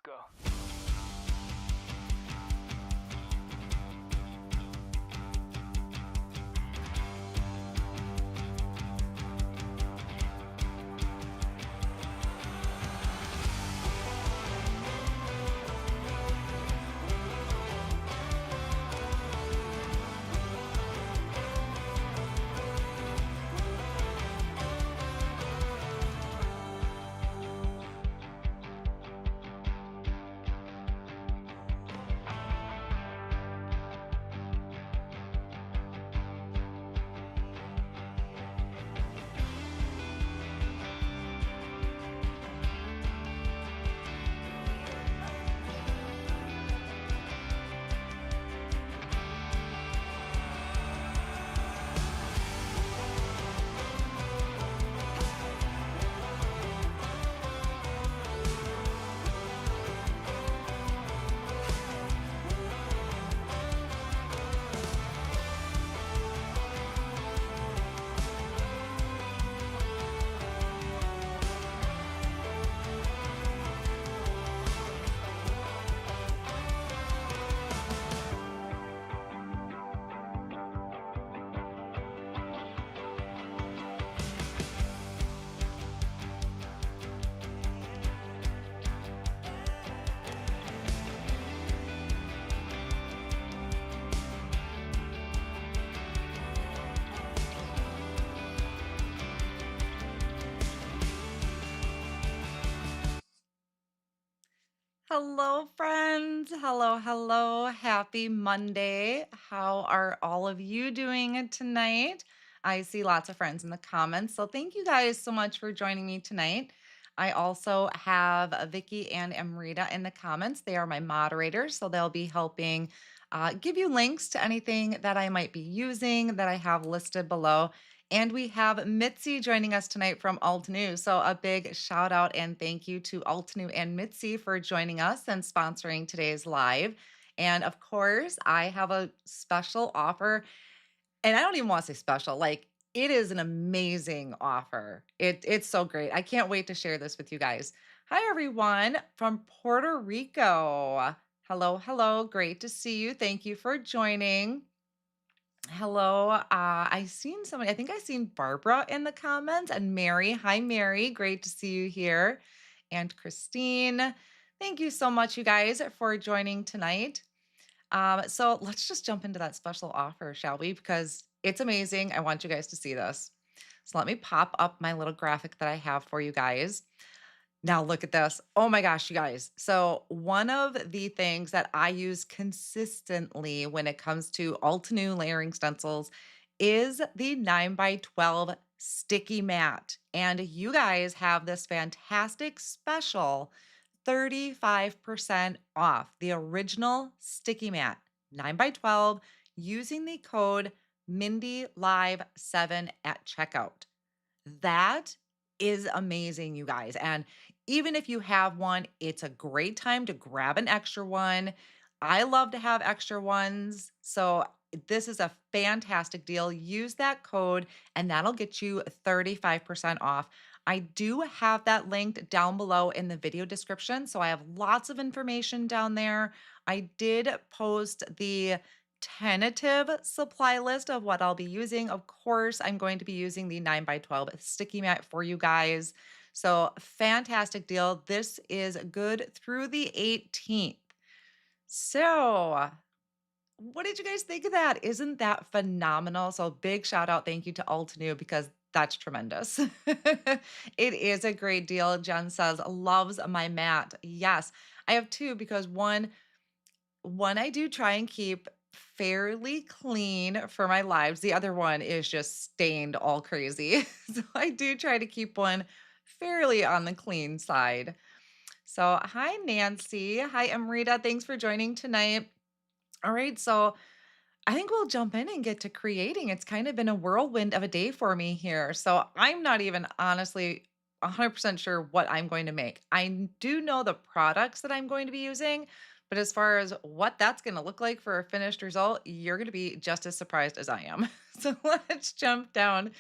go. Hello, friends. Hello, hello. Happy Monday. How are all of you doing tonight? I see lots of friends in the comments. So, thank you guys so much for joining me tonight. I also have Vicky and Amrita in the comments. They are my moderators, so they'll be helping give you links to anything that I might be using that I have listed below. And we have Mitzi joining us tonight from Altenew. So a big shout out and thank you to Altenew and Mitzi for joining us and sponsoring today's live. And of course, I have a special offer. And I don't even want to say special, like it is an amazing offer. It's so great. I can't wait to share this with you guys. Hi, everyone from Puerto Rico. Hello, hello. Great to see you. Thank you for joining. Hello. I seen somebody, I think I seen Barbara in the comments and Mary. Hi, Mary. Great to see you here. And Christine. Thank you so much, you guys, for joining tonight. So let's just jump into that special offer, shall we? Because it's amazing. I want you guys to see this. So let me pop up my little graphic that I have for you guys. Now look at this. Oh my gosh, you guys. So one of the things that I use consistently when it comes to Altenew layering stencils is the 9 by 12 sticky mat. And you guys have this fantastic special 35% off the original sticky mat 9 by 12 using the code Mindy Live 7 at checkout. That is amazing, you guys. And even if you have one, it's a great time to grab an extra one. I love to have extra ones. So this is a fantastic deal. Use that code and that'll get you 35% off. I do have that linked down below in the video description. So I have lots of information down there. I did post the tentative supply list of what I'll be using. Of course, I'm going to be using the 9 by 12 sticky mat for you guys. So fantastic deal. This is good through the 18th. So what did you guys think of that? Isn't that phenomenal? So big shout out. Thank you to Altenew because that's tremendous. It is a great deal. Jen says, loves my mat. Yes, I have two because one I do try and keep fairly clean for my lives. The other one is just stained all crazy. So I do try to keep one fairly on the clean side. So hi, Nancy. Hi, Amrita. Thanks for joining tonight. All right. So I think we'll jump in and get to creating. It's kind of been a whirlwind of a day for me here. So I'm not even honestly 100% sure what I'm going to make. I do know the products that I'm going to be using, but as far as what that's going to look like for a finished result, you're going to be just as surprised as I am. So let's jump down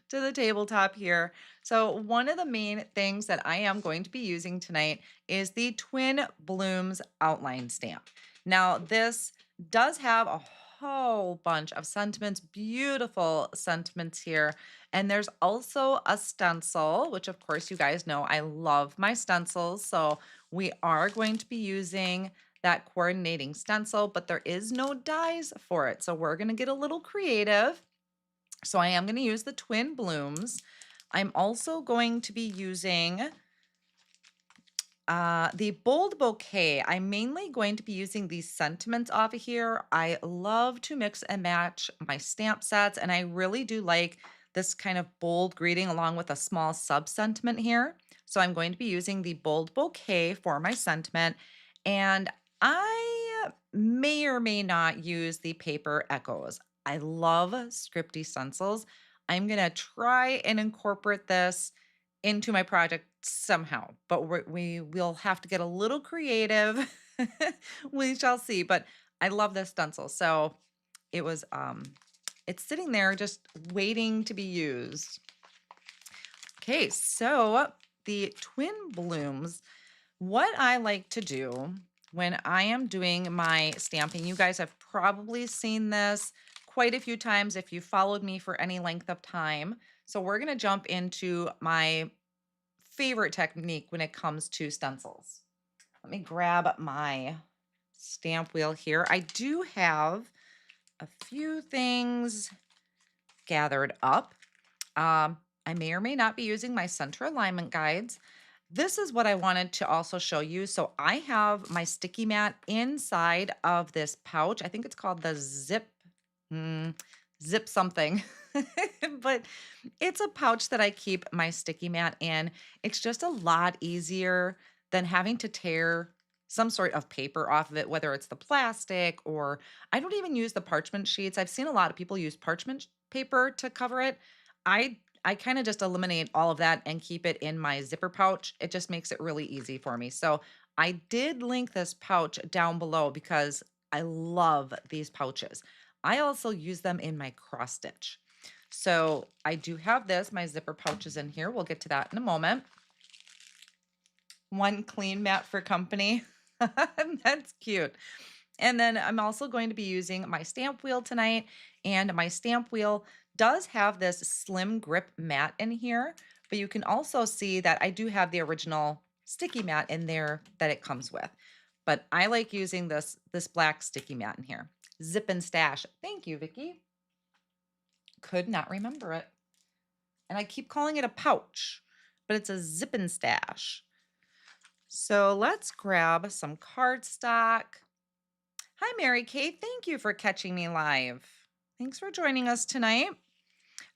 to the tabletop here. So one of the main things that I am going to be using tonight is the Twin Blooms outline stamp. Now this does have a whole bunch of sentiments, beautiful sentiments here. And there's also a stencil, which of course you guys know I love my stencils. So we are going to be using that coordinating stencil, but there is no dies for it. So we're going to get a little creative. So I am going to use the Twin Blooms. I'm also going to be using the Bold Bouquet. I'm mainly going to be using these sentiments off of here. I love to mix and match my stamp sets, and I really do like this kind of bold greeting along with a small sub sentiment here. So I'm going to be using the Bold Bouquet for my sentiment, and I may or may not use the Paper Echoes. I love scripty stencils. I'm going to try and incorporate this into my project somehow, but we will have to get a little creative. We shall see, but I love this stencil. So it was, it's sitting there just waiting to be used. Okay, so the Twin Blooms, what I like to do when I am doing my stamping, you guys have probably seen this quite a few times if you followed me for any length of time. So we're going to jump into my favorite technique when it comes to stencils. Let me grab my stamp wheel here. I do have a few things gathered up. I may or may not be using my center alignment guides. This is what I wanted to also show you. So I have my sticky mat inside of this pouch. I think it's called the Zip something. But it's a pouch that I keep my sticky mat in. It's just a lot easier than having to tear some sort of paper off of it, whether it's the plastic or I don't even use the parchment sheets. I've seen a lot of people use parchment paper to cover it. I kind of just eliminate all of that and keep it in my zipper pouch. It just makes it really easy for me. So I did link this pouch down below because I love these pouches. I also use them in my cross stitch. So I do have this, my zipper pouches in here. We'll get to that in a moment. One clean mat for company. That's cute. And then I'm also going to be using my stamp wheel tonight. And my stamp wheel does have this SlimGrip mat in here, but you can also see that I do have the original sticky mat in there that it comes with. But I like using this black sticky mat in here. Zip and Stash. Thank you, Vicki. Could not remember it. And I keep calling it a pouch, but it's a Zip and Stash. So let's grab some cardstock. Hi, Mary Kate. Thank you for catching me live. Thanks for joining us tonight.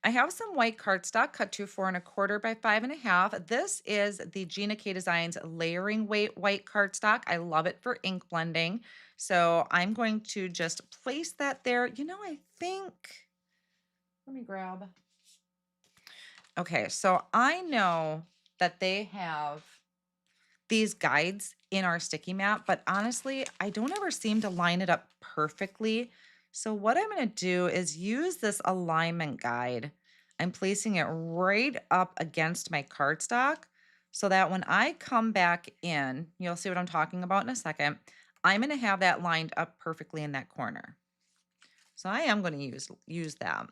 I have some white cardstock cut to 4 1/4 by 5 1/2. This is the Gina K Designs layering weight white cardstock. I love it for ink blending. So I'm going to just place that there. You know, I think, let me grab. Okay, so I know that they have these guides in our sticky mat, but honestly, I don't ever seem to line it up perfectly. So what I'm going to do is use this alignment guide. I'm placing it right up against my cardstock so that when I come back in, you'll see what I'm talking about in a second. I'm going to have that lined up perfectly in that corner. So I am going to use that.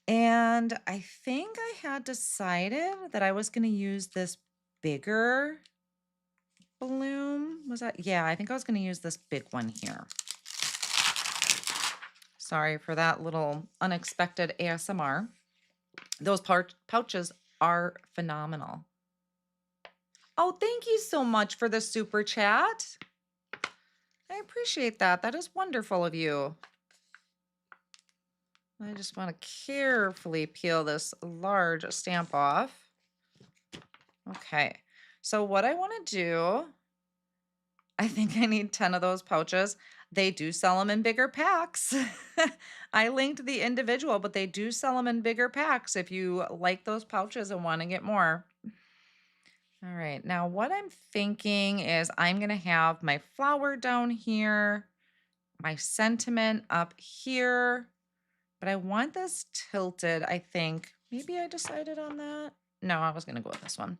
And I think I had decided that I was going to use this bigger bloom. Was that? Yeah, I think I was going to use this big one here. Sorry for that little unexpected ASMR. Those pouches are phenomenal. Oh, thank you so much for the super chat. I appreciate that. That is wonderful of you. I just want to carefully peel this large stamp off. Okay, so what I want to do, I think I need 10 of those pouches. They do sell them in bigger packs. I linked the individual, but they do sell them in bigger packs if you like those pouches and want to get more. All right, now what I'm thinking is I'm going to have my flower down here, my sentiment up here, but I want this tilted, I think. Maybe I decided on that. No, I was going to go with this one.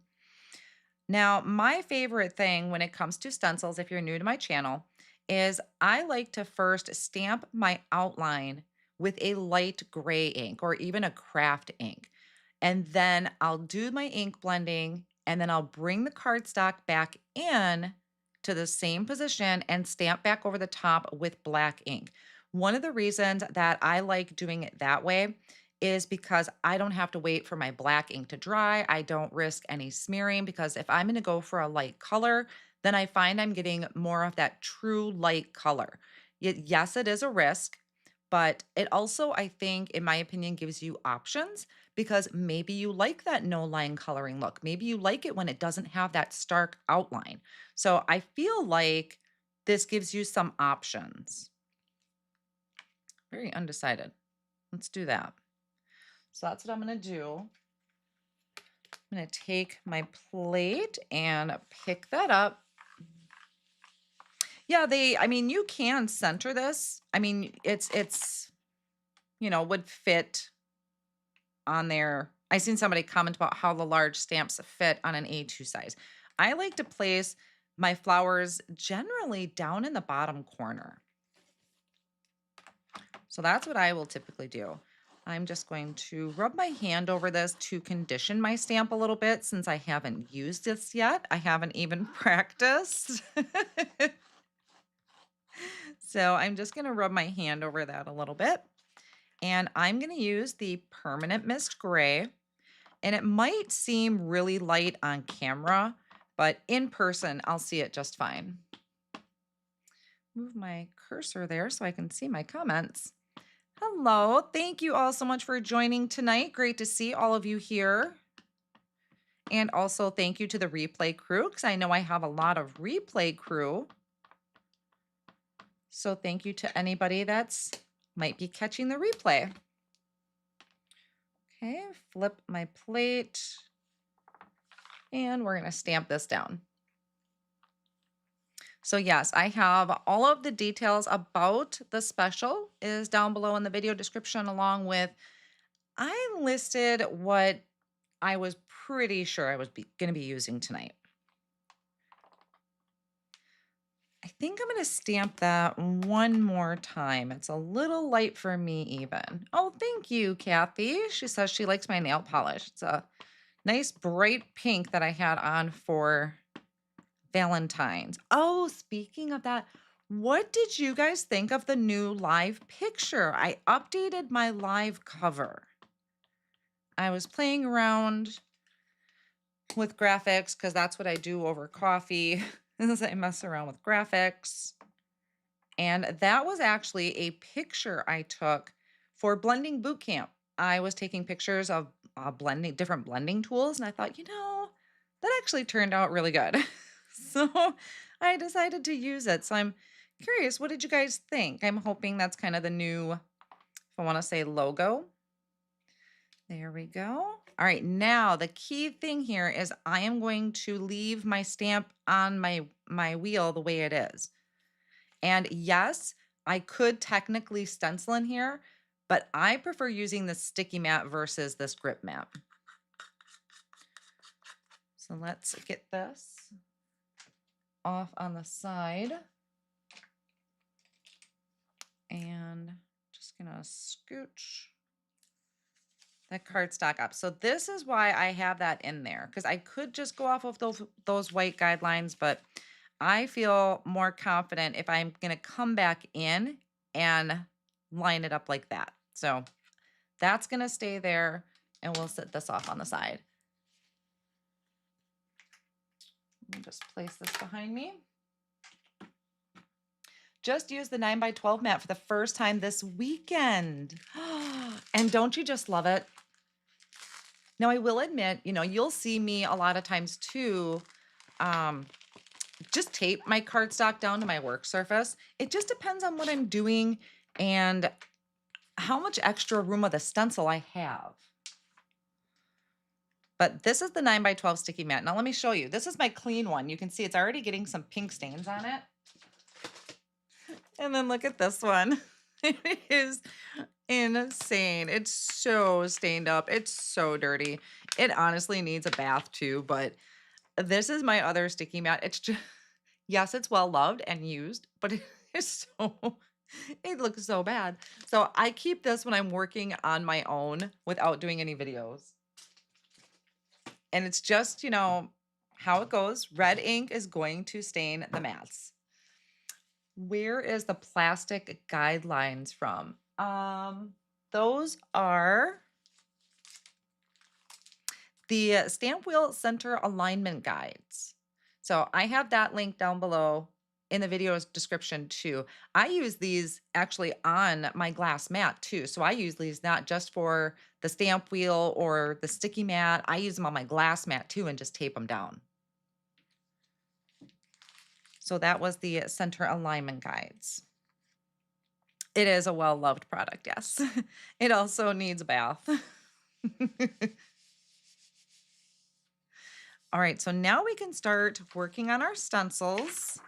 Now, my favorite thing when it comes to stencils, if you're new to my channel, is I like to first stamp my outline with a light gray ink or even a craft ink. And then I'll do my ink blending and then I'll bring the cardstock back in to the same position and stamp back over the top with black ink. One of the reasons that I like doing it that way is because I don't have to wait for my black ink to dry. I don't risk any smearing because if I'm going to go for a light color, then I find I'm getting more of that true light color. Yes, it is a risk, but it also, I think, in my opinion, gives you options because maybe you like that no line coloring look. Maybe you like it when it doesn't have that stark outline. So I feel like this gives you some options. Very undecided. Let's do that. So that's what I'm going to do. I'm going to take my plate and pick that up. Yeah, I mean, you can center this. I mean, it's, would fit on there. I seen somebody comment about how the large stamps fit on an A2 size. I like to place my flowers generally down in the bottom corner. So that's what I will typically do. I'm just going to rub my hand over this to condition my stamp a little bit since I haven't used this yet. I haven't even practiced. So I'm just going to rub my hand over that a little bit. And I'm going to use the Permanent Mist Gray. And it might seem really light on camera, but in person, I'll see it just fine. Move my cursor there so I can see my comments. Hello. Thank you all so much for joining tonight. Great to see all of you here. And also thank you to the replay crew because I know I have a lot of replay crew. So thank you to anybody that's might be catching the replay. Okay, flip my plate. And we're going to stamp this down. So yes, I have all of the details about the special is down below in the video description, along with I listed what I was pretty sure I was going to be using tonight. I think I'm going to stamp that one more time. It's a little light for me even. Oh, thank you, Kathy. She says she likes my nail polish. It's a nice bright pink that I had on for Valentine's. Oh, speaking of that, what did you guys think of the new live picture? I updated my live cover. I was playing around with graphics because that's what I do over coffee. Is I mess around with graphics. And that was actually a picture I took for blending boot camp. I was taking pictures of different blending tools, and I thought, that actually turned out really good. So I decided to use it. So I'm curious, what did you guys think? I'm hoping that's kind of the new, if I want to say, logo. There we go. All right, now the key thing here is I am going to leave my stamp on my wheel the way it is. And yes, I could technically stencil in here, but I prefer using the sticky mat versus this grip mat. So let's get this off on the side. And just gonna scooch that cardstock up. So this is why I have that in there, because I could just go off of those white guidelines, but I feel more confident if I'm gonna come back in and line it up like that. So that's gonna stay there, and we'll set this off on the side. Let me just place this behind me. Just used the 9x12 mat for the first time this weekend. And don't you just love it? Now, I will admit, you'll see me a lot of times too, just tape my cardstock down to my work surface. It just depends on what I'm doing and how much extra room of the stencil I have. But this is the 9x12 sticky mat. Now let me show you. This is my clean one. You can see it's already getting some pink stains on it. And then look at this one. It is insane. It's so stained up. It's so dirty. It honestly needs a bath too, but this is my other sticky mat. It's just, yes, it's well loved and used, but it is so, it looks so bad. So I keep this when I'm working on my own without doing any videos. And it's just, how it goes. Red ink is going to stain the mats. Where is the plastic guidelines from? Those are the Stampwheel Center Alignment Guides. So I have that link down below in the video's description too. I use these actually on my glass mat too. So I use these not just for the stamp wheel or the sticky mat. I use them on my glass mat too and just tape them down. So that was the Center Alignment Guides. It is a well-loved product, yes. It also needs a bath. All right, so now we can start working on our stencils.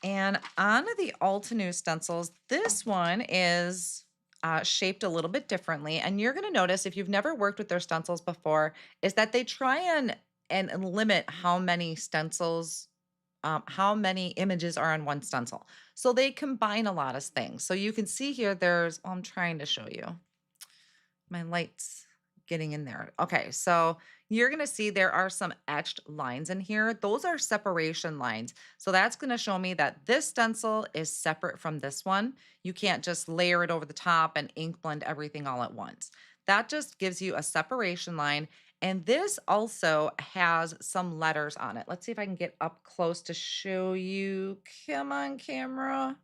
And on the Altenew stencils, this one is shaped a little bit differently. And you're gonna notice if you've never worked with their stencils before, is that they try and limit how many stencils, how many images are on one stencil. So they combine a lot of things. So you can see here, I'm trying to show you. My light's getting in there. Okay, so you're gonna see there are some etched lines in here. Those are separation lines. So that's gonna show me that this stencil is separate from this one. You can't just layer it over the top and ink blend everything all at once. That just gives you a separation line. And this also has some letters on it. Let's see if I can get up close to show you. Come on, camera.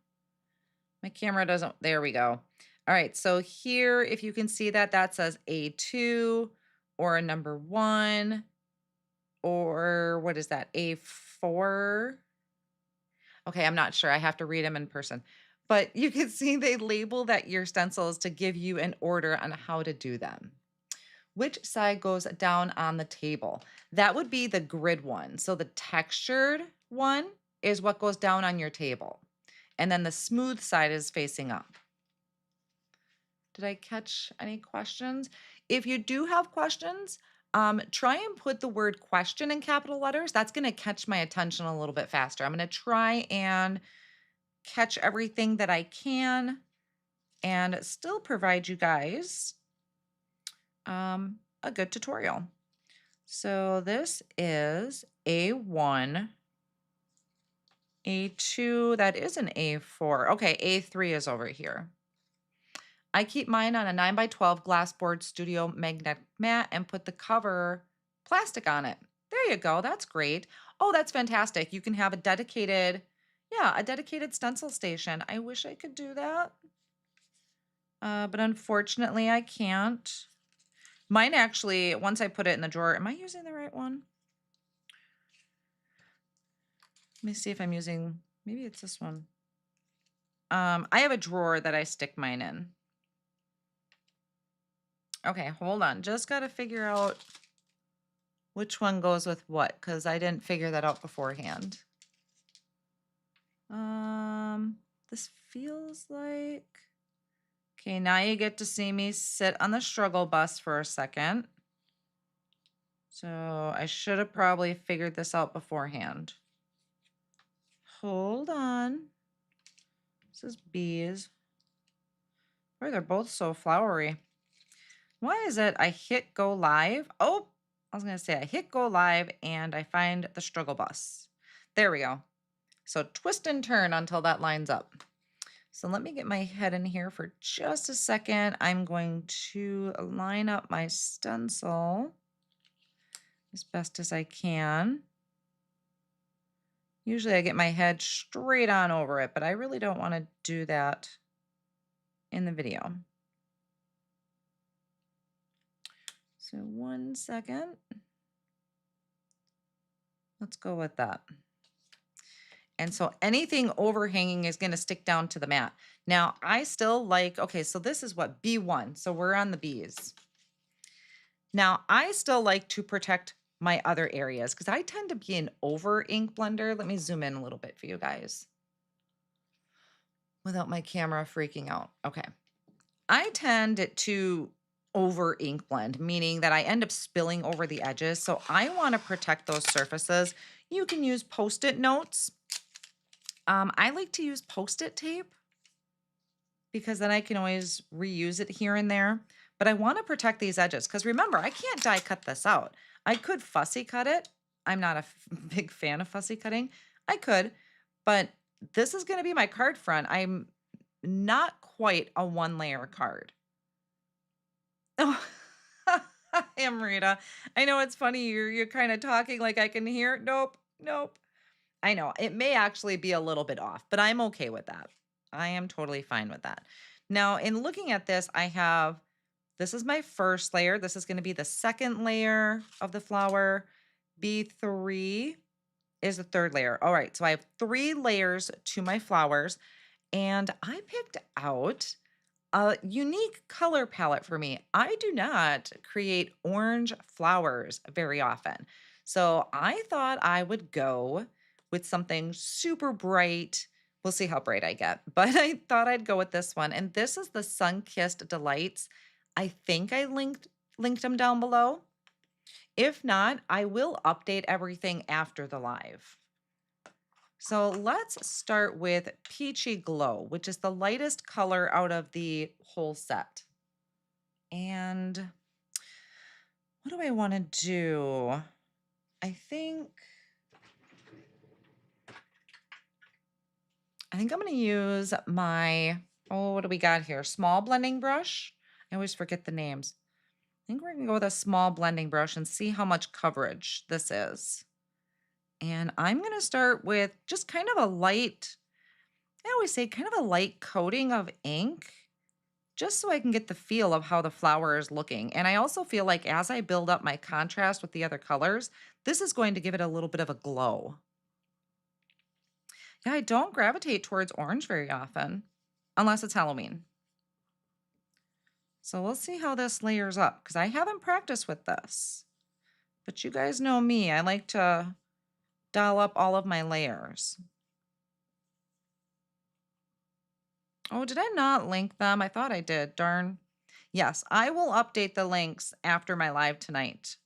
My camera doesn't, there we go. All right, so here, if you can see that says A2 or a number 1 or what is that, A4? Okay, I'm not sure. I have to read them in person. But you can see they label that your stencils to give you an order on how to do them. Which side goes down on the table? That would be the grid one. So the textured one is what goes down on your table. And then the smooth side is facing up. Did I catch any questions? If you do have questions, try and put the word question in capital letters. That's going to catch my attention a little bit faster. I'm going to try and catch everything that I can and still provide you guys a good tutorial. So this is A1, A2, that is an A4. Okay, A3 is over here. I keep mine on a 9x12 glassboard studio magnetic mat and put the cover plastic on it. There you go. That's great. Oh, that's fantastic. You can have a dedicated stencil station. I wish I could do that. But unfortunately I can't. Mine actually, once I put it in the drawer, am I using the right one? Let me see if I'm using, maybe it's this one. I have a drawer that I stick mine in. Okay, hold on. Just got to figure out which one goes with what, because I didn't figure that out beforehand. This feels like... Okay, now you get to see me sit on the struggle bus for a second. So I should have probably figured this out beforehand. Hold on. This is bees. Boy, they're both so flowery. Why is it I hit go live? Oh, I was going to say I hit go live and I find the struggle bus. There we go. So twist and turn until that lines up. So let me get my head in here for just a second. I'm going to line up my stencil as best as I can. Usually I get my head straight on over it, but I really don't want to do that in the video. So 1 second. Let's go with that. And so anything overhanging is going to stick down to the mat. Now I still like, okay, so this is what, B1. So we're on the Bs. Now I still like to protect my other areas because I tend to be an over ink blender. Let me zoom in a little bit for you guys. without my camera freaking out. Okay. I tend to over ink blend, meaning that I end up spilling over the edges. So I want to protect those surfaces. You can use Post-it notes. I like to use Post-it tape because then I can always reuse it here and there. But I want to protect these edges because remember, I can't die cut this out. I could fussy cut it. I'm not a big fan of fussy cutting. I could, but this is going to be my card front. I'm not quite a one layer card. Oh, Amrita. I know it's funny. You're kind of talking like I can hear. Nope, nope. I know it may actually be a little bit off, but I'm okay with that. I am totally fine with that. Now, in looking at this, this is my first layer. This is going to be the second layer of the flower. B3 is the third layer. All right, so I have 3 layers to my flowers, and I picked out a unique color palette for me. I do not create orange flowers very often. So I thought I would go with something super bright. We'll see how bright I get, but I thought I'd go with this one. And this is the Sun-Kissed Delights. I think I linked them down below. If not, I will update everything after the live. So let's start with Peachy Glow, which is the lightest color out of the whole set. And what do I want to do? I think I'm going to use my, what do we got here? Small blending brush. I always forget the names. I think we're going to go with a small blending brush and see how much coverage this is. And I'm going to start with just kind of a light, I always say kind of a light coating of ink, just so I can get the feel of how the flower is looking. And I also feel like as I build up my contrast with the other colors, this is going to give it a little bit of a glow. Yeah, I don't gravitate towards orange very often, unless it's Halloween. So we'll see how this layers up, because I haven't practiced with this. But you guys know me, I like to dial up all of my layers. Oh, did I not link them? I thought I did, darn. Yes, I will update the links after my live tonight.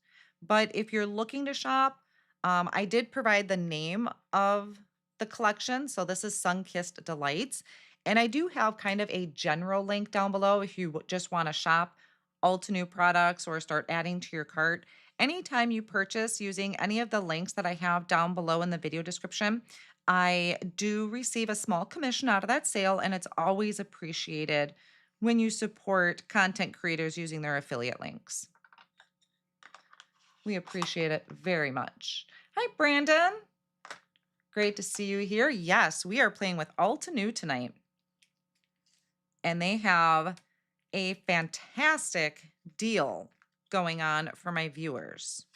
But if you're looking to shop, I did provide the name of the collection. So this is Sun-Kissed Delights. And I do have kind of a general link down below if you just want to shop Altenew products or start adding to your cart. Anytime you purchase using any of the links that I have down below in the video description, I do receive a small commission out of that sale, and it's always appreciated when you support content creators using their affiliate links. We appreciate it very much. Hi, Brandon. Great to see you here. Yes, we are playing with Altenew tonight. And they have a fantastic deal going on for my viewers.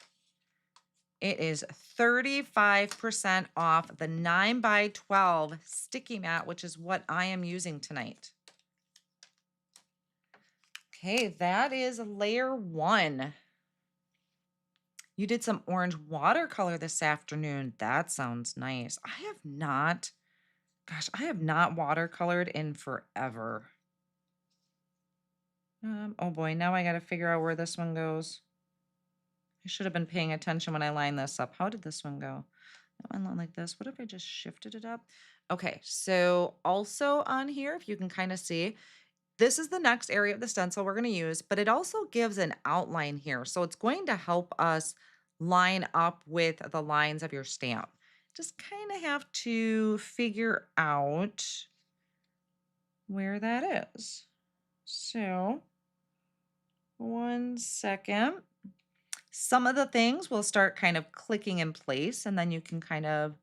It is 35% off the 9x12 sticky mat, which is what I am using tonight. Okay, that is layer 1. You did some orange watercolor this afternoon. That sounds nice. I have not watercolored in forever. Oh boy, now I got to figure out where this one goes. I should have been paying attention when I lined this up. How did this one go? That one like this. What if I just shifted it up? Okay, so also on here, if you can kind of see, this is the next area of the stencil we're going to use, but it also gives an outline here. So it's going to help us line up with the lines of your stamp. Just kind of have to figure out where that is. So, 1 second. Some of the things will start kind of clicking in place, and then you can kind of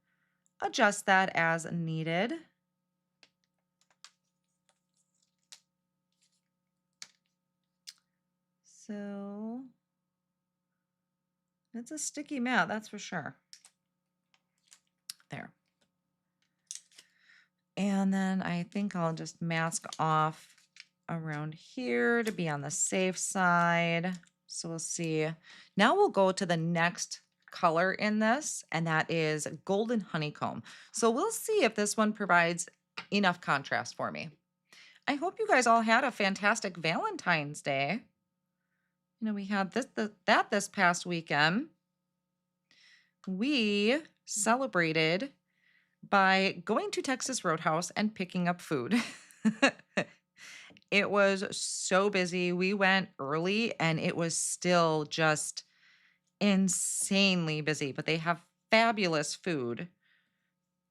adjust that as needed. So it's a sticky mat, that's for sure. There. And then I think I'll just mask off around here to be on the safe side. So we'll see. Now we'll go to the next color in this, and that is Golden Honeycomb. So we'll see if this one provides enough contrast for me. I hope you guys all had a fantastic Valentine's Day. You know, we had this past weekend. We celebrated by going to Texas Roadhouse and picking up food. It was so busy. We went early and it was still just insanely busy, but they have fabulous food.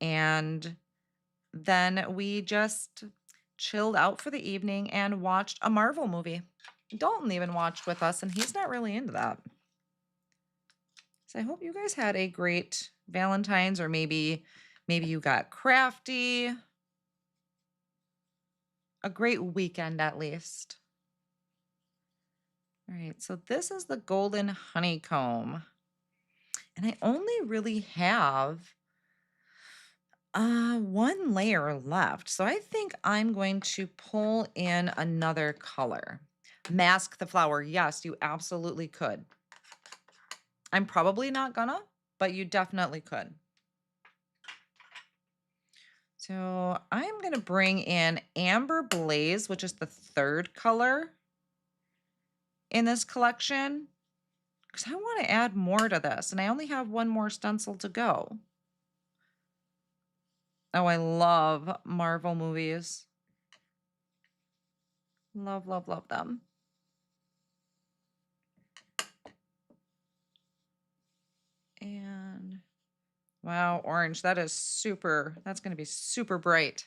And then we just chilled out for the evening and watched a Marvel movie. Dalton even watched with us, and he's not really into that. So I hope you guys had a great Valentine's, or maybe you got crafty. A great weekend at least. All right, so this is the golden honeycomb. And I only really have one layer left. So I think I'm going to pull in another color. Mask the flower. Yes, you absolutely could. I'm probably not gonna, but you definitely could. So I'm going to bring in Amber Blaze, which is the third color in this collection, because I want to add more to this, and I only have one more stencil to go. Oh, I love Marvel movies. Love, love, love them. And wow, orange, that is super, that's going to be super bright.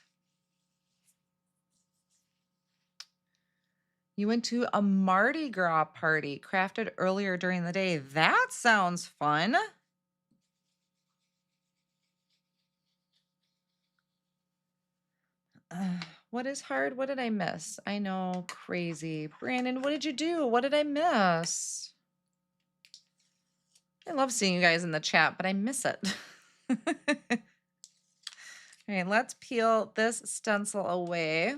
You went to a Mardi Gras party crafted earlier during the day. That sounds fun. What is hard? What did I miss? I know, crazy. Brandon, what did you do? What did I miss? I love seeing you guys in the chat, but I miss it. All right, let's peel this stencil away.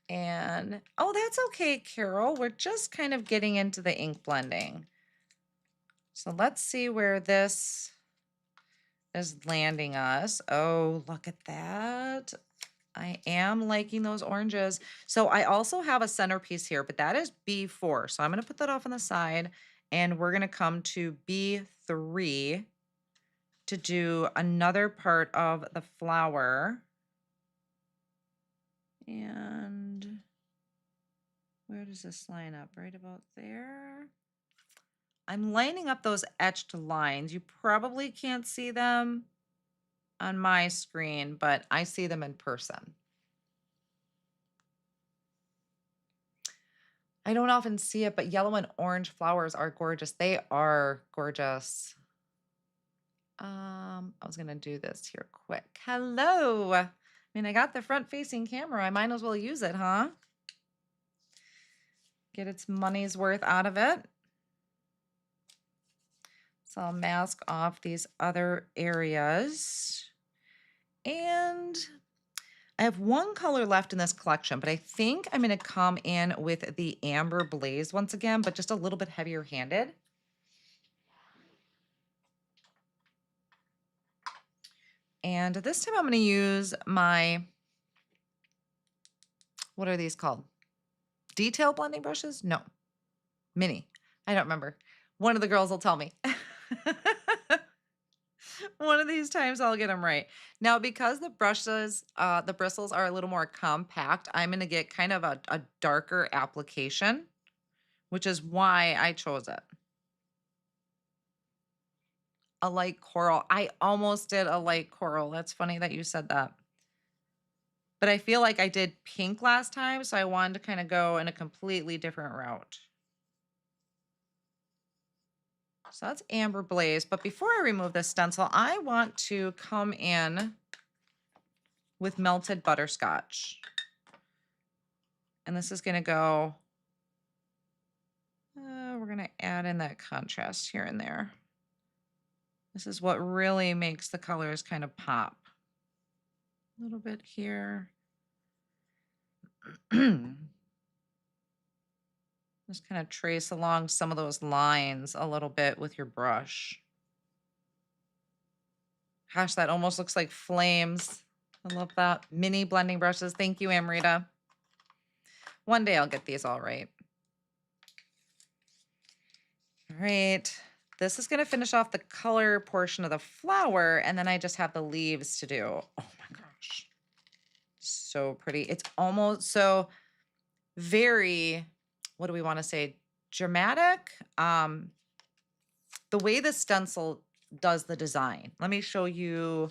And, oh, that's okay, Carol. We're just kind of getting into the ink blending. So let's see where this is landing us. Oh, look at that. I am liking those oranges. So I also have a centerpiece here, but that is B4. So I'm going to put that off on the side, and we're going to come to B3 to do another part of the flower. And where does this line up? Right about there. I'm lining up those etched lines. You probably can't see them on my screen, but I see them in person. I don't often see it, but yellow and orange flowers are gorgeous. They are gorgeous. I was going to do this here quick. Hello. I mean, I got the front-facing camera. I might as well use it, huh? Get its money's worth out of it. So I'll mask off these other areas. And I have one color left in this collection, but I think I'm going to come in with the Amber Blaze once again, but just a little bit heavier handed. And this time I'm going to use my, what are these called? Detail blending brushes? No. Mini. I don't remember. One of the girls will tell me. One of these times I'll get them right. Now, because the brushes, the bristles are a little more compact, I'm going to get kind of a darker application, which is why I chose it. A light coral. I almost did a light coral. That's funny that you said that. But I feel like I did pink last time, so I wanted to kind of go in a completely different route. So that's Amber Blaze. But before I remove this stencil, I want to come in with melted butterscotch. And this is going to go, we're going to add in that contrast here and there. This is what really makes the colors kind of pop. A little bit here. Just kind of trace along some of those lines a little bit with your brush. Gosh, that almost looks like flames. I love that. Mini blending brushes. Thank you, Amrita. One day I'll get these all right. All right. This is going to finish off the color portion of the flower, and then I just have the leaves to do. Oh my gosh. So pretty. It's almost so very, what do we want to say? Dramatic. The way the stencil does the design. Let me show you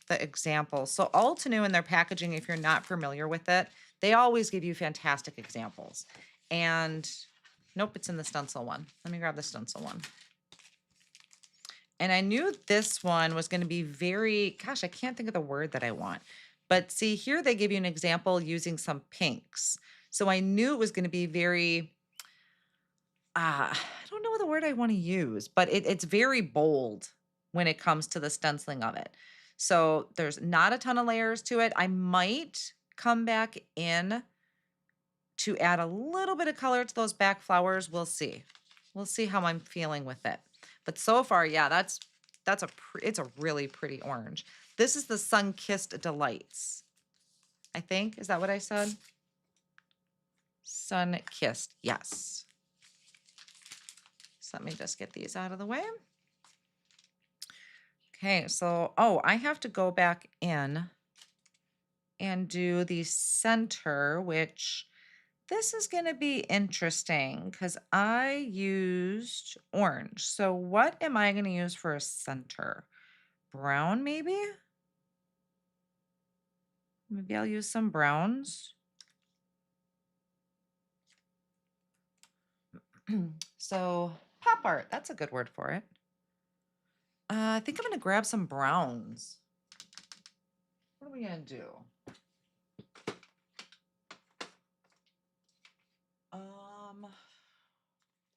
the example. So Altenew in their packaging, if you're not familiar with it, they always give you fantastic examples. And nope, it's in the stencil one. Let me grab the stencil one. And I knew this one was going to be very, gosh, I can't think of the word that I want. But see, here they give you an example using some pinks. So I knew it was going to be very, I don't know the word I want to use, but it's very bold when it comes to the stenciling of it. So there's not a ton of layers to it. I might come back in to add a little bit of color to those back flowers. We'll see. We'll see how I'm feeling with it. But so far, yeah, it's a really pretty orange. This is the Sun-Kissed Delights. I think, is that what I said? Sun-Kissed, yes. So let me just get these out of the way. Okay, so, oh, I have to go back in and do the center, which this is going to be interesting because I used orange. So what am I going to use for a center? Brown, maybe? Maybe I'll use some browns. So pop art, that's a good word for it. I think I'm going to grab some browns. What are we going to do?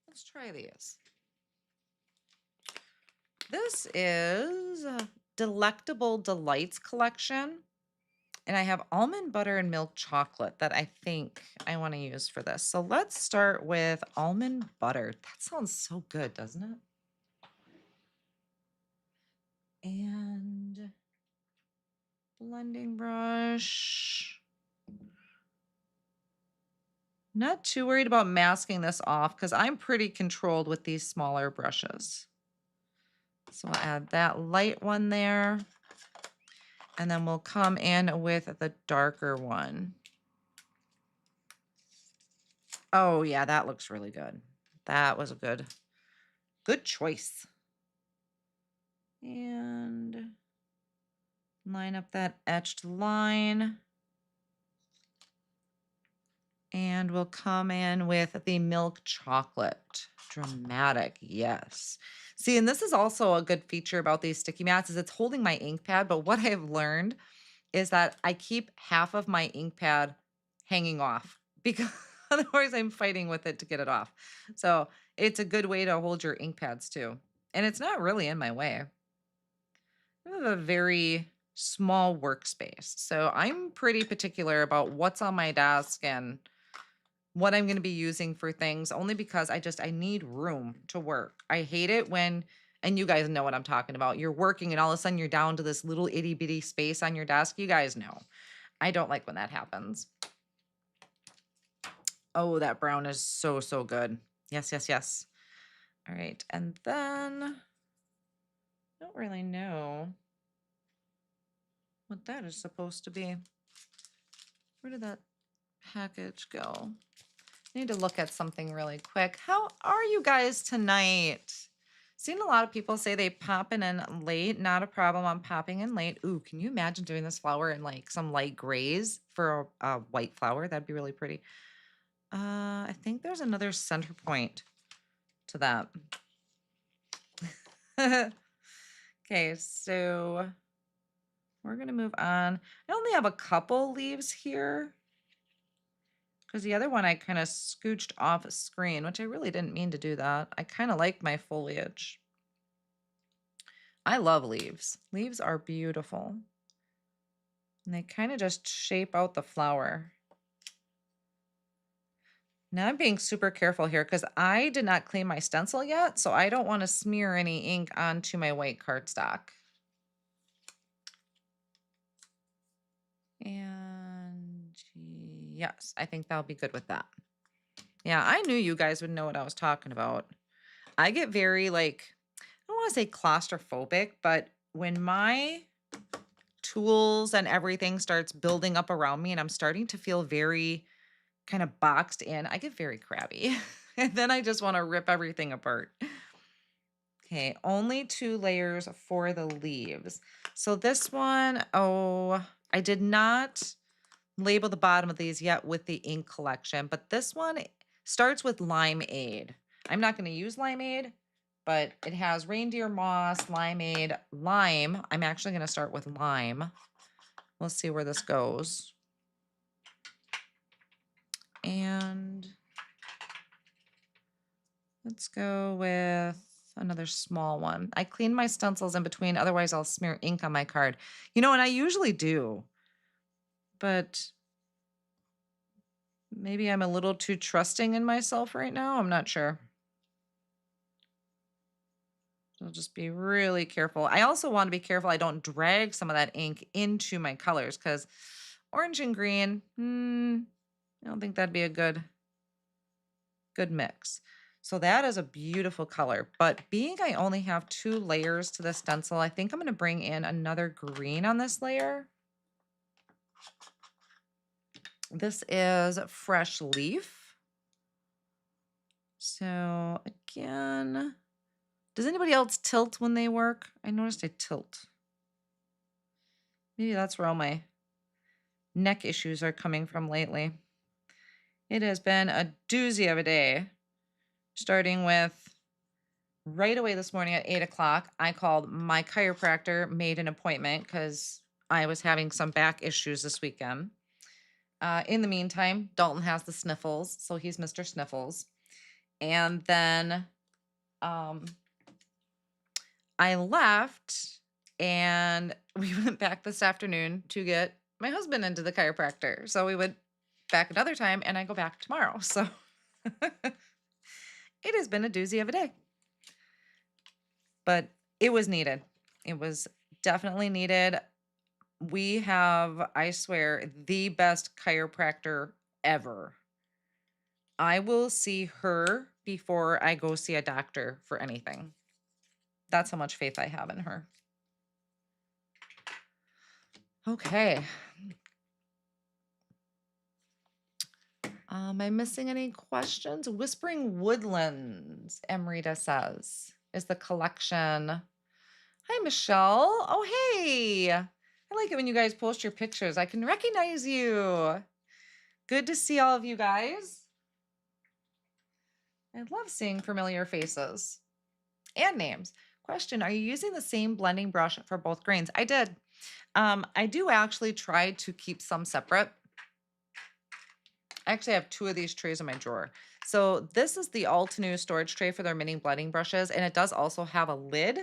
Let's try these. This is a Delectable Delights collection. And I have almond butter and milk chocolate that I think I want to use for this. So let's start with almond butter. That sounds so good, doesn't it? And blending brush. Not too worried about masking this off because I'm pretty controlled with these smaller brushes. So I'll add that light one there. And then we'll come in with the darker one. Oh yeah, that looks really good. That was a good choice. And line up that etched line. And we'll come in with the milk chocolate. Dramatic, yes. See, and this is also a good feature about these sticky mats is it's holding my ink pad, but what I've learned is that I keep half of my ink pad hanging off because otherwise I'm fighting with it to get it off. So it's a good way to hold your ink pads too. And it's not really in my way. I have a very small workspace. So I'm pretty particular about what's on my desk and what I'm going to be using for things only because I need room to work. I hate it when, and you guys know what I'm talking about. You're working and all of a sudden you're down to this little itty bitty space on your desk. You guys know. I don't like when that happens. Oh, that brown is so, so good. Yes, yes, yes. All right. And then I don't really know what that is supposed to be. Where did that package go? I need to look at something really quick. How are you guys tonight? Seen a lot of people say they popping in late. Not a problem. I'm popping in late. Ooh, can you imagine doing this flower in like some light grays for a white flower? That'd be really pretty. I think there's another center point to that. Okay, so we're going to move on. I only have a couple leaves here because the other one I kind of scooched off a screen, which I really didn't mean to do that. I kind of like my foliage. I love leaves. Leaves are beautiful. And they kind of just shape out the flower. Now I'm being super careful here because I did not clean my stencil yet, so I don't want to smear any ink onto my white cardstock. Yes, I think that'll be good with that. Yeah, I knew you guys would know what I was talking about. I get very like, I don't want to say claustrophobic, but when my tools and everything starts building up around me and I'm starting to feel very kind of boxed in, I get very crabby. And then I just want to rip everything apart. Okay, only 2 layers for the leaves. So this one, oh, I did not label the bottom of these yet with the ink collection, but this one starts with limeade. I'm not going to use limeade, but it has reindeer moss, limeade, lime. I'm actually going to start with lime. Let's see where this goes. And let's go with another small one. I clean my stencils in between, otherwise I'll smear ink on my card. You know, and I usually do, but maybe I'm a little too trusting in myself right now. I'm not sure. So just be really careful. I also want to be careful I don't drag some of that ink into my colors because orange and green, I don't think that'd be a good mix. So that is a beautiful color. But being I only have 2 layers to the stencil, I think I'm going to bring in another green on this layer. This is Fresh Leaf. So again, does anybody else tilt when they work? I noticed I tilt. Maybe that's where all my neck issues are coming from lately. It has been a doozy of a day, starting with right away this morning at 8 o'clock. I called my chiropractor, made an appointment because I was having some back issues this weekend. In the meantime, Dalton has the sniffles, so he's Mr. Sniffles. And then I left and we went back this afternoon to get my husband into the chiropractor. So we went back another time and I go back tomorrow. So it has been a doozy of a day. But it was needed. It was definitely needed. We have, I swear, the best chiropractor ever. I will see her before I go see a doctor for anything. That's how much faith I have in her. Okay. Am I missing any questions? Whispering Woodlands, Emrita says, is the collection. Hi, Michelle. Oh, hey. I like it when you guys post your pictures. I can recognize you. Good to see all of you guys. I love seeing familiar faces and names. Question, are you using the same blending brush for both grains? I did. I do actually try to keep some separate. I actually have 2 of these trays in my drawer. So this is the Altenew storage tray for their mini blending brushes, and it does also have a lid.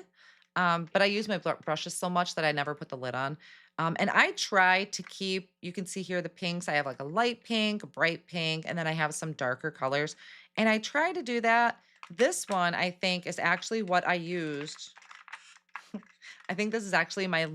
But I use my brushes so much that I never put the lid on. And I try to keep, you can see here the pinks. I have like a light pink, a bright pink, and then I have some darker colors. And I try to do that. This one, I think, is actually what I used. I think this is actually my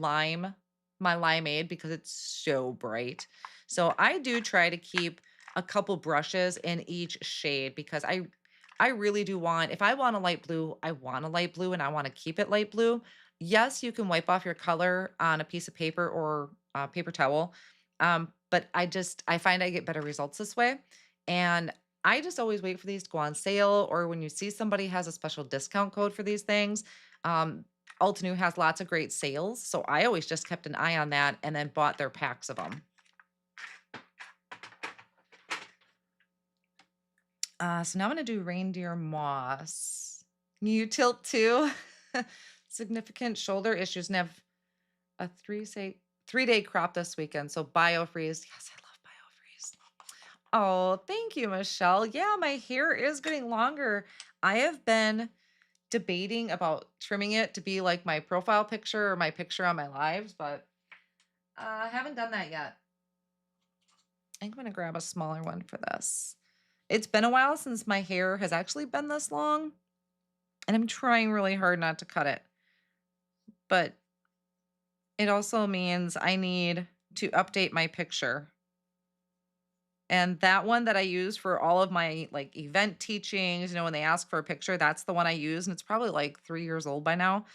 limeade because it's so bright. So I do try to keep a couple brushes in each shade because I really do want, if I want a light blue, I want a light blue and I want to keep it light blue. Yes, you can wipe off your color on a piece of paper or a paper towel. But I find I get better results this way. And I just always wait for these to go on sale, or when you see somebody has a special discount code for these things. Altenew has lots of great sales. So I always just kept an eye on that and then bought their packs of them. So now I'm going to do reindeer moss. You tilt too. Significant shoulder issues and have a 3-day crop this weekend. So biofreeze. Yes, I love biofreeze. Oh, thank you, Michelle. Yeah, my hair is getting longer. I have been debating about trimming it to be like my profile picture or my picture on my lives, but I haven't done that yet. I'm going to grab a smaller one for this. It's been a while since my hair has actually been this long, and I'm trying really hard not to cut it. But it also means I need to update my picture. And that one that I use for all of my like event teachings, when they ask for a picture, that's the one I use. And it's probably like 3 years old by now.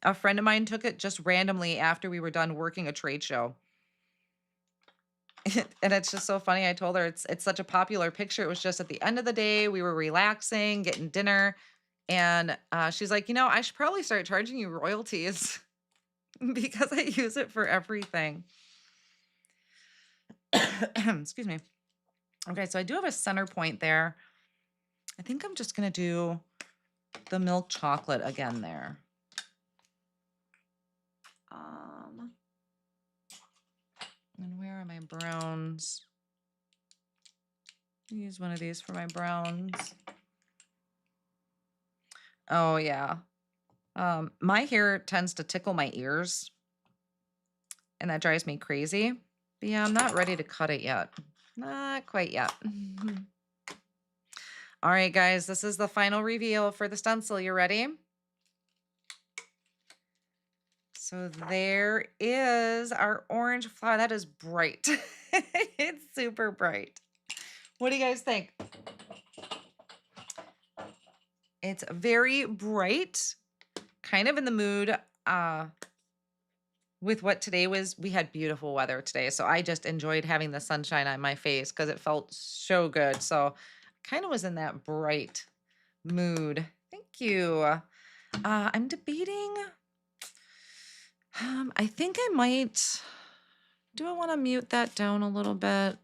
A friend of mine took it just randomly after we were done working a trade show. And it's just so funny. I told her it's such a popular picture. It was just at the end of the day. We were relaxing, getting dinner. And she's like, I should probably start charging you royalties because I use it for everything. Excuse me. Okay, so I do have a center point there. I think I'm just going to do the milk chocolate again there. And where are my browns? Use one of these for my browns. Oh, yeah. My hair tends to tickle my ears, and that drives me crazy. But yeah, I'm not ready to cut it yet. Not quite yet. All right, guys, this is the final reveal for the stencil. You ready? So there is our orange flower. That is bright. It's super bright. What do you guys think? It's very bright, kind of in the mood with what today was. We had beautiful weather today, so I just enjoyed having the sunshine on my face because it felt so good. So kind of was in that bright mood. Thank you. I'm debating. I think I might. Do I want to mute that down a little bit?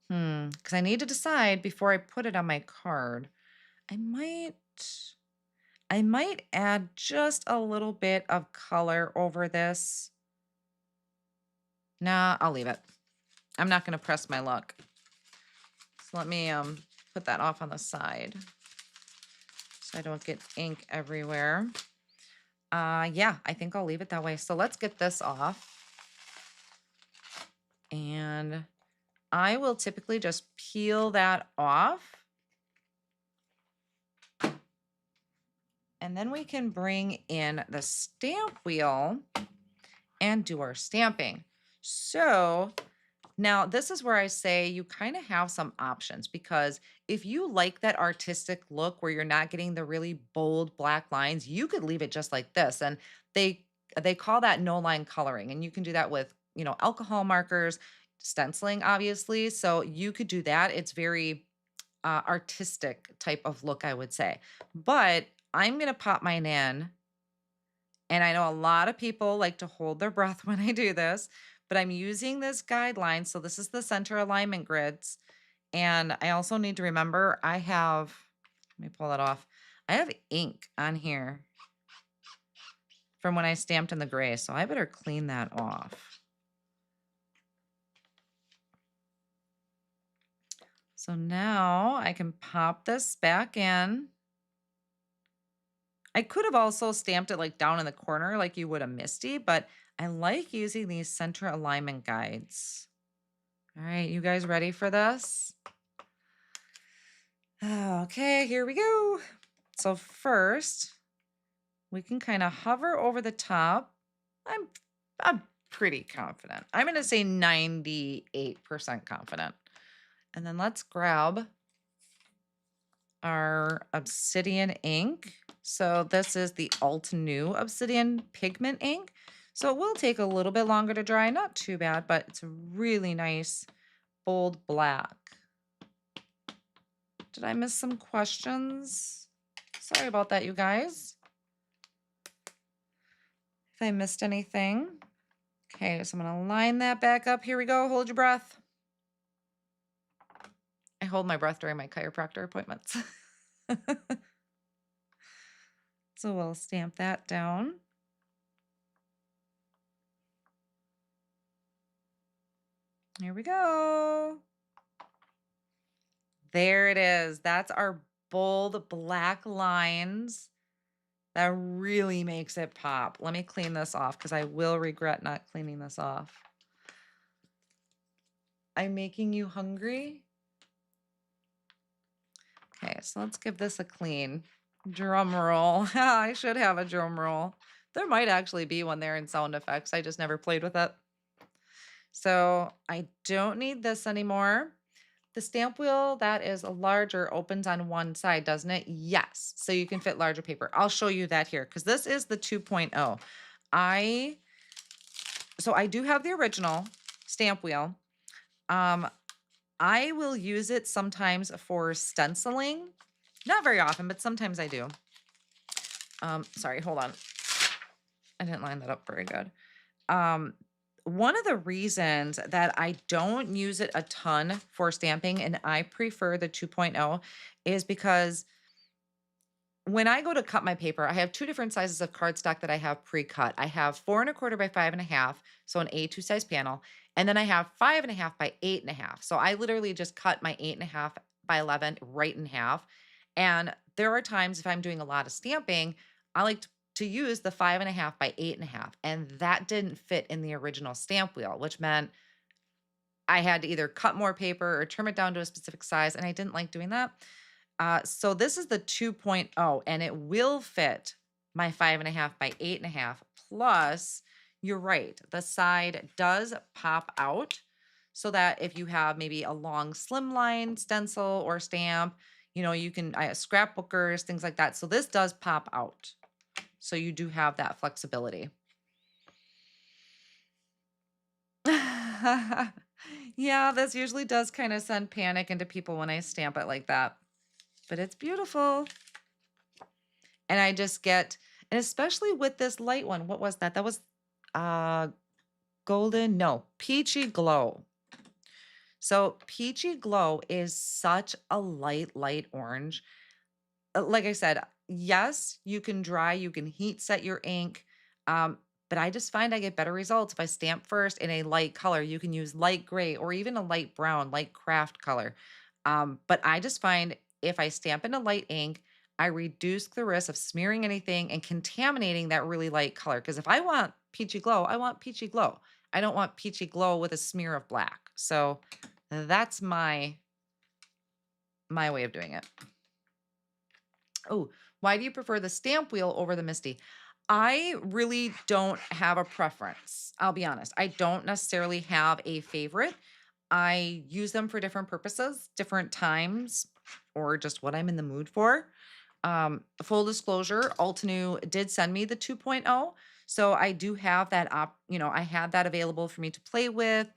Because I need to decide before I put it on my card. I might add just a little bit of color over this. Nah, I'll leave it. I'm not going to press my luck. So let me put that off on the side so I don't get ink everywhere. Yeah, I think I'll leave it that way. So let's get this off. And I will typically just peel that off. And then we can bring in the stamp wheel and do our stamping. So now this is where I say you kind of have some options, because if you like that artistic look where you're not getting the really bold black lines, you could leave it just like this. And they call that no line coloring. And you can do that with, alcohol markers, stenciling, obviously. So you could do that. It's very artistic type of look, I would say. But I'm going to pop mine in. And I know a lot of people like to hold their breath when I do this, but I'm using this guideline. So this is the center alignment grids. And I also need to remember let me pull that off. I have ink on here from when I stamped in the gray. So I better clean that off. So now I can pop this back in. I could have also stamped it like down in the corner like you would a Misty, but I like using these center alignment guides. All right, you guys ready for this? Okay, here we go. So first, we can kind of hover over the top. I'm pretty confident. I'm going to say 98% confident. And then let's grab our Obsidian ink. So this is the Altenew Obsidian Pigment Ink. So it will take a little bit longer to dry, not too bad, but it's a really nice bold black. Did I miss some questions? Sorry about that, you guys. If I missed anything. Okay, so I'm gonna line that back up. Here we go, hold your breath. I hold my breath during my chiropractor appointments. So we'll stamp that down. Here we go. There it is. That's our bold black lines. That really makes it pop. Let me clean this off because I will regret not cleaning this off. I'm making you hungry. Okay, so let's give this a clean. Drum roll. I should have a drum roll. There might actually be one there in sound effects. I just never played with it. So I don't need this anymore. The stamp wheel that is larger opens on one side, doesn't it? Yes. So you can fit larger paper. I'll show you that here because this is the 2.0. I so I do have the original stamp wheel. Um, I will use it sometimes for stenciling. Not very often, but sometimes I do. Sorry, hold on. I didn't line that up very good. Um, One of the reasons that I don't use it a ton for stamping and I prefer the 2.0 is because when I go to cut my paper, I have two different sizes of cardstock that I have pre-cut. I have 4 1/4 by 5 1/2, so an A2 size panel, and then I have 5 1/2 by 8 1/2. So I literally just cut my 8 1/2 by 11 right in half. And there are times if I'm doing a lot of stamping, I like to use the 5 1/2 by 8 1/2, and that didn't fit in the original stamp wheel, which meant I had to either cut more paper or trim it down to a specific size, and I didn't like doing that. So this is the 2.0, and it will fit my 5 1/2 by 8 1/2. Plus, you're right, the side does pop out so that if you have maybe a long slimline stencil or stamp, you can scrapbookers, things like that. So this does pop out. So you do have that flexibility. Yeah, this usually does kind of send panic into people when I stamp it like that. But it's beautiful. And I just get, and especially with this light one, what was that? That was uh golden, no, peachy glow. So peachy glow is such a light orange. Like I said, yes, you can dry, you can heat set your ink. But I just find I get better results if I stamp first in a light color. You can use light gray or even a light brown, light craft color. But I just find if I stamp in a light ink, I reduce the risk of smearing anything and contaminating that really light color. Because if I want peachy glow, I want peachy glow. I don't want peachy glow with a smear of black. So that's my way of doing it. Oh, why do you prefer the stamp wheel over the Misty? I really don't have a preference. I'll be honest. I don't necessarily have a favorite. I use them for different purposes, different times, or just what I'm in the mood for. Full disclosure, Altenew did send me the 2.0. So I do have that I had that available for me to play with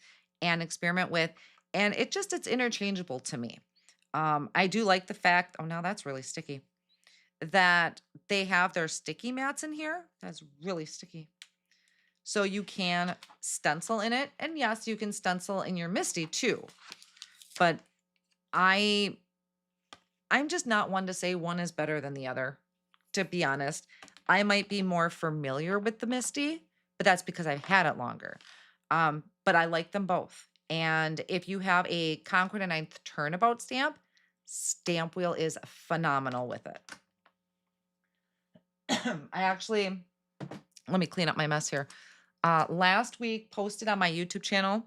and experiment with. And it's interchangeable to me. I do like the fact, oh, now that's really sticky that they have their sticky mats in here. That's really sticky. So you can stencil in it. And yes, you can stencil in your Misty too. But I'm just not one to say one is better than the other, to be honest. I might be more familiar with the Misty, but that's because I've had it longer. But I like them both. And if you have a Concord and Ninth Turnabout stamp, Stampwheel is phenomenal with it. I actually, let me clean up my mess here. Last week, posted on my YouTube channel,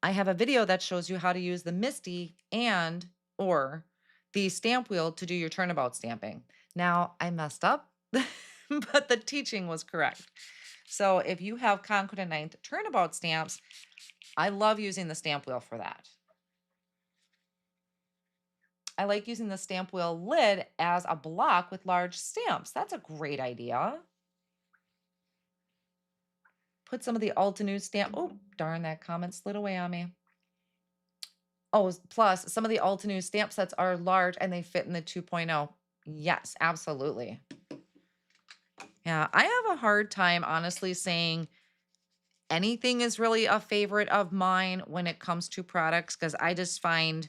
I have a video that shows you how to use the Misty and or the stamp wheel to do your turnabout stamping. Now, I messed up, but the teaching was correct. So if you have Concord and Ninth turnabout stamps, I love using the stamp wheel for that. I like using the stamp wheel lid as a block with large stamps. That's a great idea. Put some of the Altenew stamp. Oh, darn, that comment slid away on me. Oh, plus some of the Altenew stamp sets are large and they fit in the 2.0. Yes, absolutely. Yeah, I have a hard time honestly saying anything is really a favorite of mine when it comes to products because I just find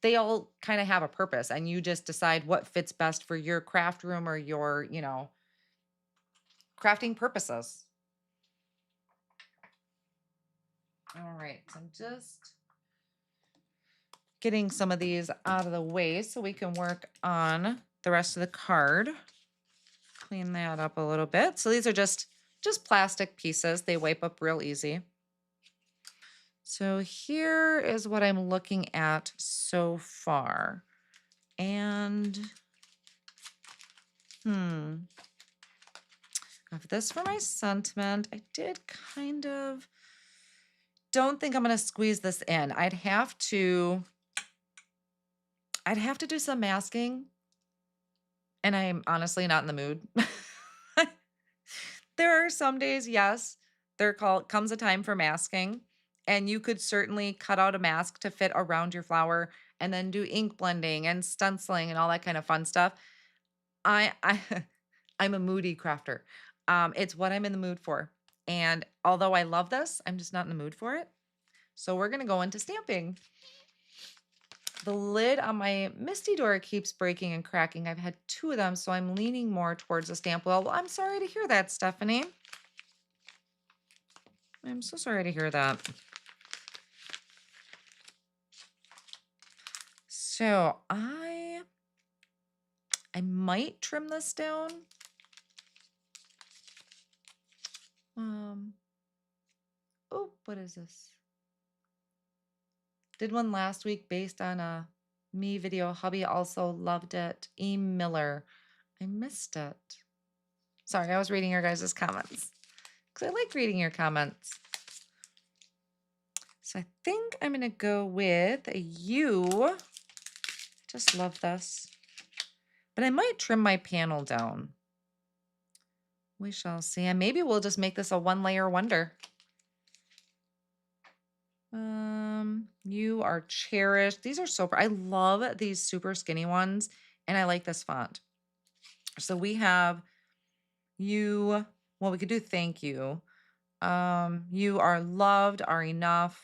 they all kind of have a purpose and you just decide what fits best for your craft room or your, crafting purposes. All right, so I'm just getting some of these out of the way so we can work on the rest of the card. Clean that up a little bit. So these are just plastic pieces. They wipe up real easy. So here is what I'm looking at so far. And of this for my sentiment, I did kind of don't think I'm going to squeeze this in. I'd have to do some masking, and I'm honestly not in the mood. There are some days, yes, comes a time for masking, and you could certainly cut out a mask to fit around your flower and then do ink blending and stenciling and all that kind of fun stuff. I I'm a moody crafter. It's what I'm in the mood for. And although I love this, I'm just not in the mood for it. So we're gonna go into stamping. The lid on my Misty door keeps breaking and cracking. I've had 2 of them, so I'm leaning more towards the stamp wheel. Well, I'm sorry to hear that, Stephanie. I'm so sorry to hear that. So I might trim this down. Oh, what is this? Did one last week based on a me video. Hubby also loved it. E. Miller. I missed it. Sorry, I was reading your guys' comments because I like reading your comments. So I think I'm going to go with a U. Just love this. But I might trim my panel down. We shall see. And maybe we'll just make this a 1-layer wonder. You are cherished. These are so I love these super skinny ones, and I like this font. So we have you. Well, we could do thank you. You are loved, are enough,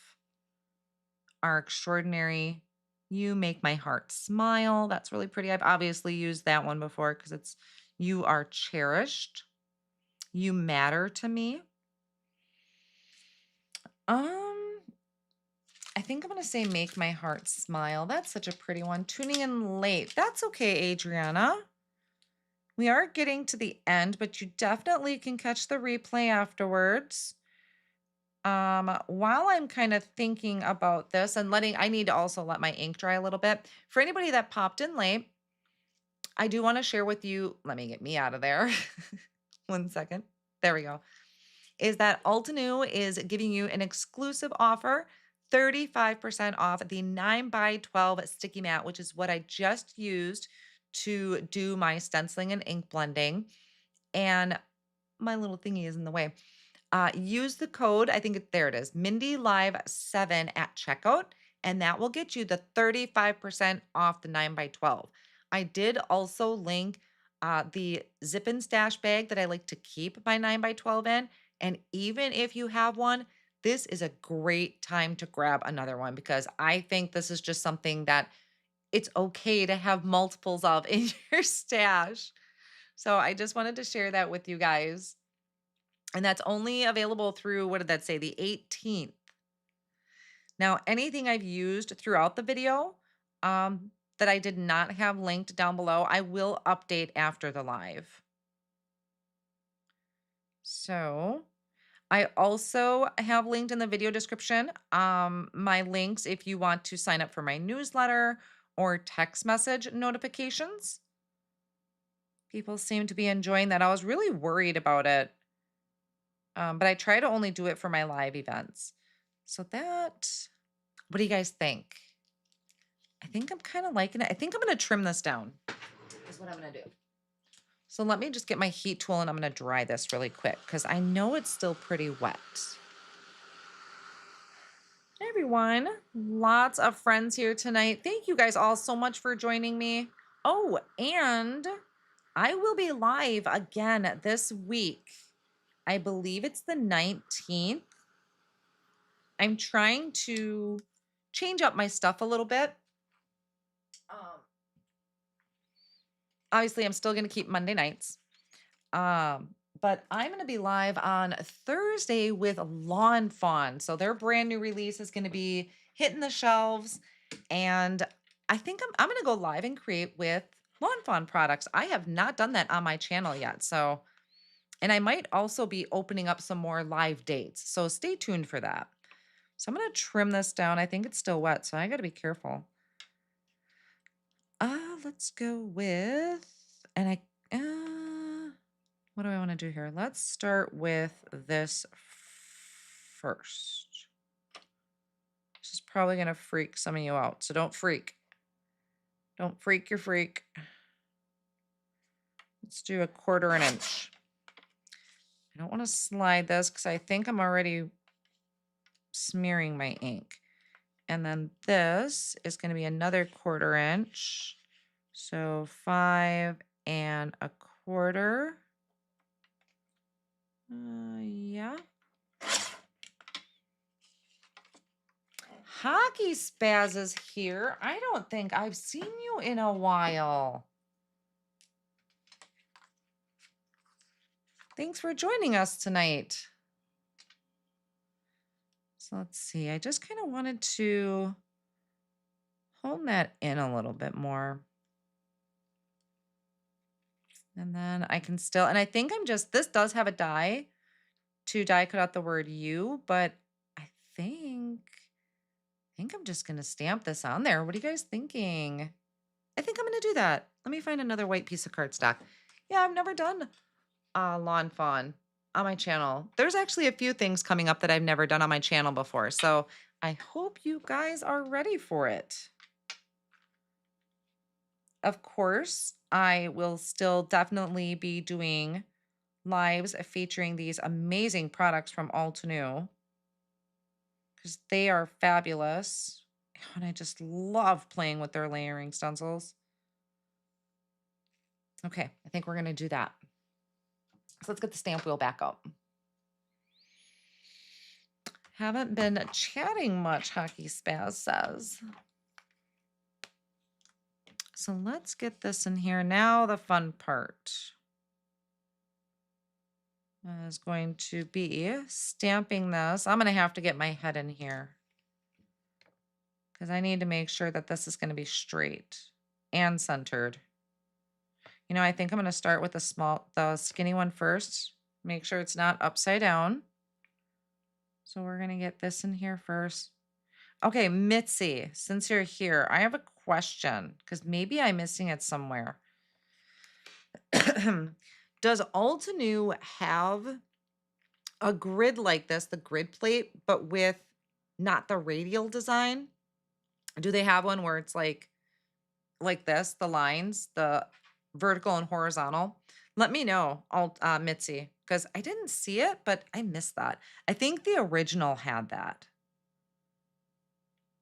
are extraordinary. You make my heart smile. That's really pretty. I've obviously used that one before because it's you are cherished. You matter to me. I think I'm going to say make my heart smile. That's such a pretty one. Tuning in late. That's okay, Adriana. We are getting to the end, but you definitely can catch the replay afterwards. While I'm kind of thinking about this and I need to also let my ink dry a little bit. For anybody that popped in late, I do want to share with you, let me get me out of there. 1 second. There we go. Is that Altenew is giving you an exclusive offer, 35% off the 9x12 sticky mat, which is what I just used to do my stenciling and ink blending. And my little thingy is in the way. Use the code, I think there it is, Mindy Live 7 at checkout, and that will get you the 35% off the 9x12. I did also link the zip and stash bag that I like to keep my 9x12 in. And even if you have one, this is a great time to grab another one because I think this is just something that it's okay to have multiples of in your stash. So I just wanted to share that with you guys. And that's only available through, what did that say, the 18th. Now, anything I've used throughout the video that I did not have linked down below, I will update after the live. So I also have linked in the video description my links if you want to sign up for my newsletter or text message notifications. People seem to be enjoying that. I was really worried about it. But I try to only do it for my live events. So what do you guys think? I think I'm kind of liking it. I think I'm going to trim this down is what I'm going to do. So let me just get my heat tool and I'm going to dry this really quick because I know it's still pretty wet. Hey everyone, lots of friends here tonight. Thank you guys all so much for joining me. Oh, and I will be live again this week. I believe it's the 19th. I'm trying to change up my stuff a little bit. Obviously, I'm still going to keep Monday nights. But I'm going to be live on Thursday with Lawn Fawn. So their brand new release is going to be hitting the shelves. And I think I'm going to go live and create with Lawn Fawn products. I have not done that on my channel yet. So, and I might also be opening up some more live dates. So stay tuned for that. So I'm going to trim this down. I think it's still wet, so I got to be careful. Let's go with, what do I want to do here? Let's start with this first. This is probably going to freak some of you out. So don't freak. Don't freak your freak. Let's do 1/4 inch. I don't want to slide this because I think I'm already smearing my ink. And then this is going to be another 1/4 inch. So 5 1/4. Yeah. Hockey Spaz is here. I don't think I've seen you in a while. Thanks for joining us tonight. So let's see. I just kind of wanted to hold that in a little bit more. And then I can still, and I think I'm just, this does have a die to die cut out the word you, but I think I'm just going to stamp this on there. What are you guys thinking? I think I'm going to do that. Let me find another white piece of cardstock. Yeah, I've never done lawn fawn on my channel. There's actually a few things coming up that I've never done on my channel before. So I hope you guys are ready for it. Of course, I will still definitely be doing lives featuring these amazing products from Altenew because they are fabulous. And I just love playing with their layering stencils. Okay, I think we're going to do that. So let's get the stamp wheel back up. Haven't been chatting much, Hockey Spaz says. So let's get this in here. Now the fun part is going to be stamping this. I'm going to have to get my head in here because I need to make sure that this is going to be straight and centered. You know, I think I'm going to start with the skinny one first. Make sure it's not upside down. So we're going to get this in here first. Okay, Mitzi, since you're here, I have a question because maybe I'm missing it somewhere. Does Altenew have a grid like this, the grid plate, but with not the radial design? Do they have one where it's like this, the lines, the vertical and horizontal? Let me know, Mitzi, because I didn't see it, but I missed that. I think the original had that.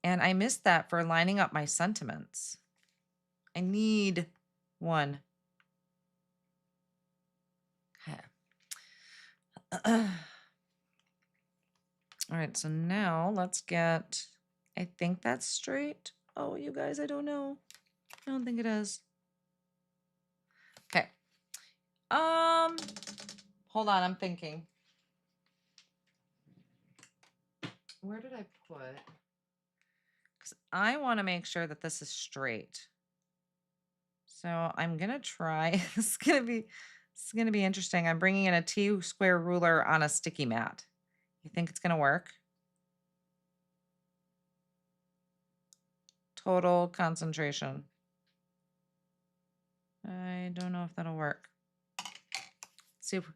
And I missed that for lining up my sentiments. I need one. Okay. All right, so now let's get, I think that's straight. Oh, you guys, I don't know. I don't think it is. Okay. Hold on, I'm thinking. Where did I put? Because I want to make sure that this is straight. So I'm gonna try. This is gonna be interesting. I'm bringing in a T-square ruler on a sticky mat. You think it's gonna work? Total concentration. I don't know if that'll work. Let's see if,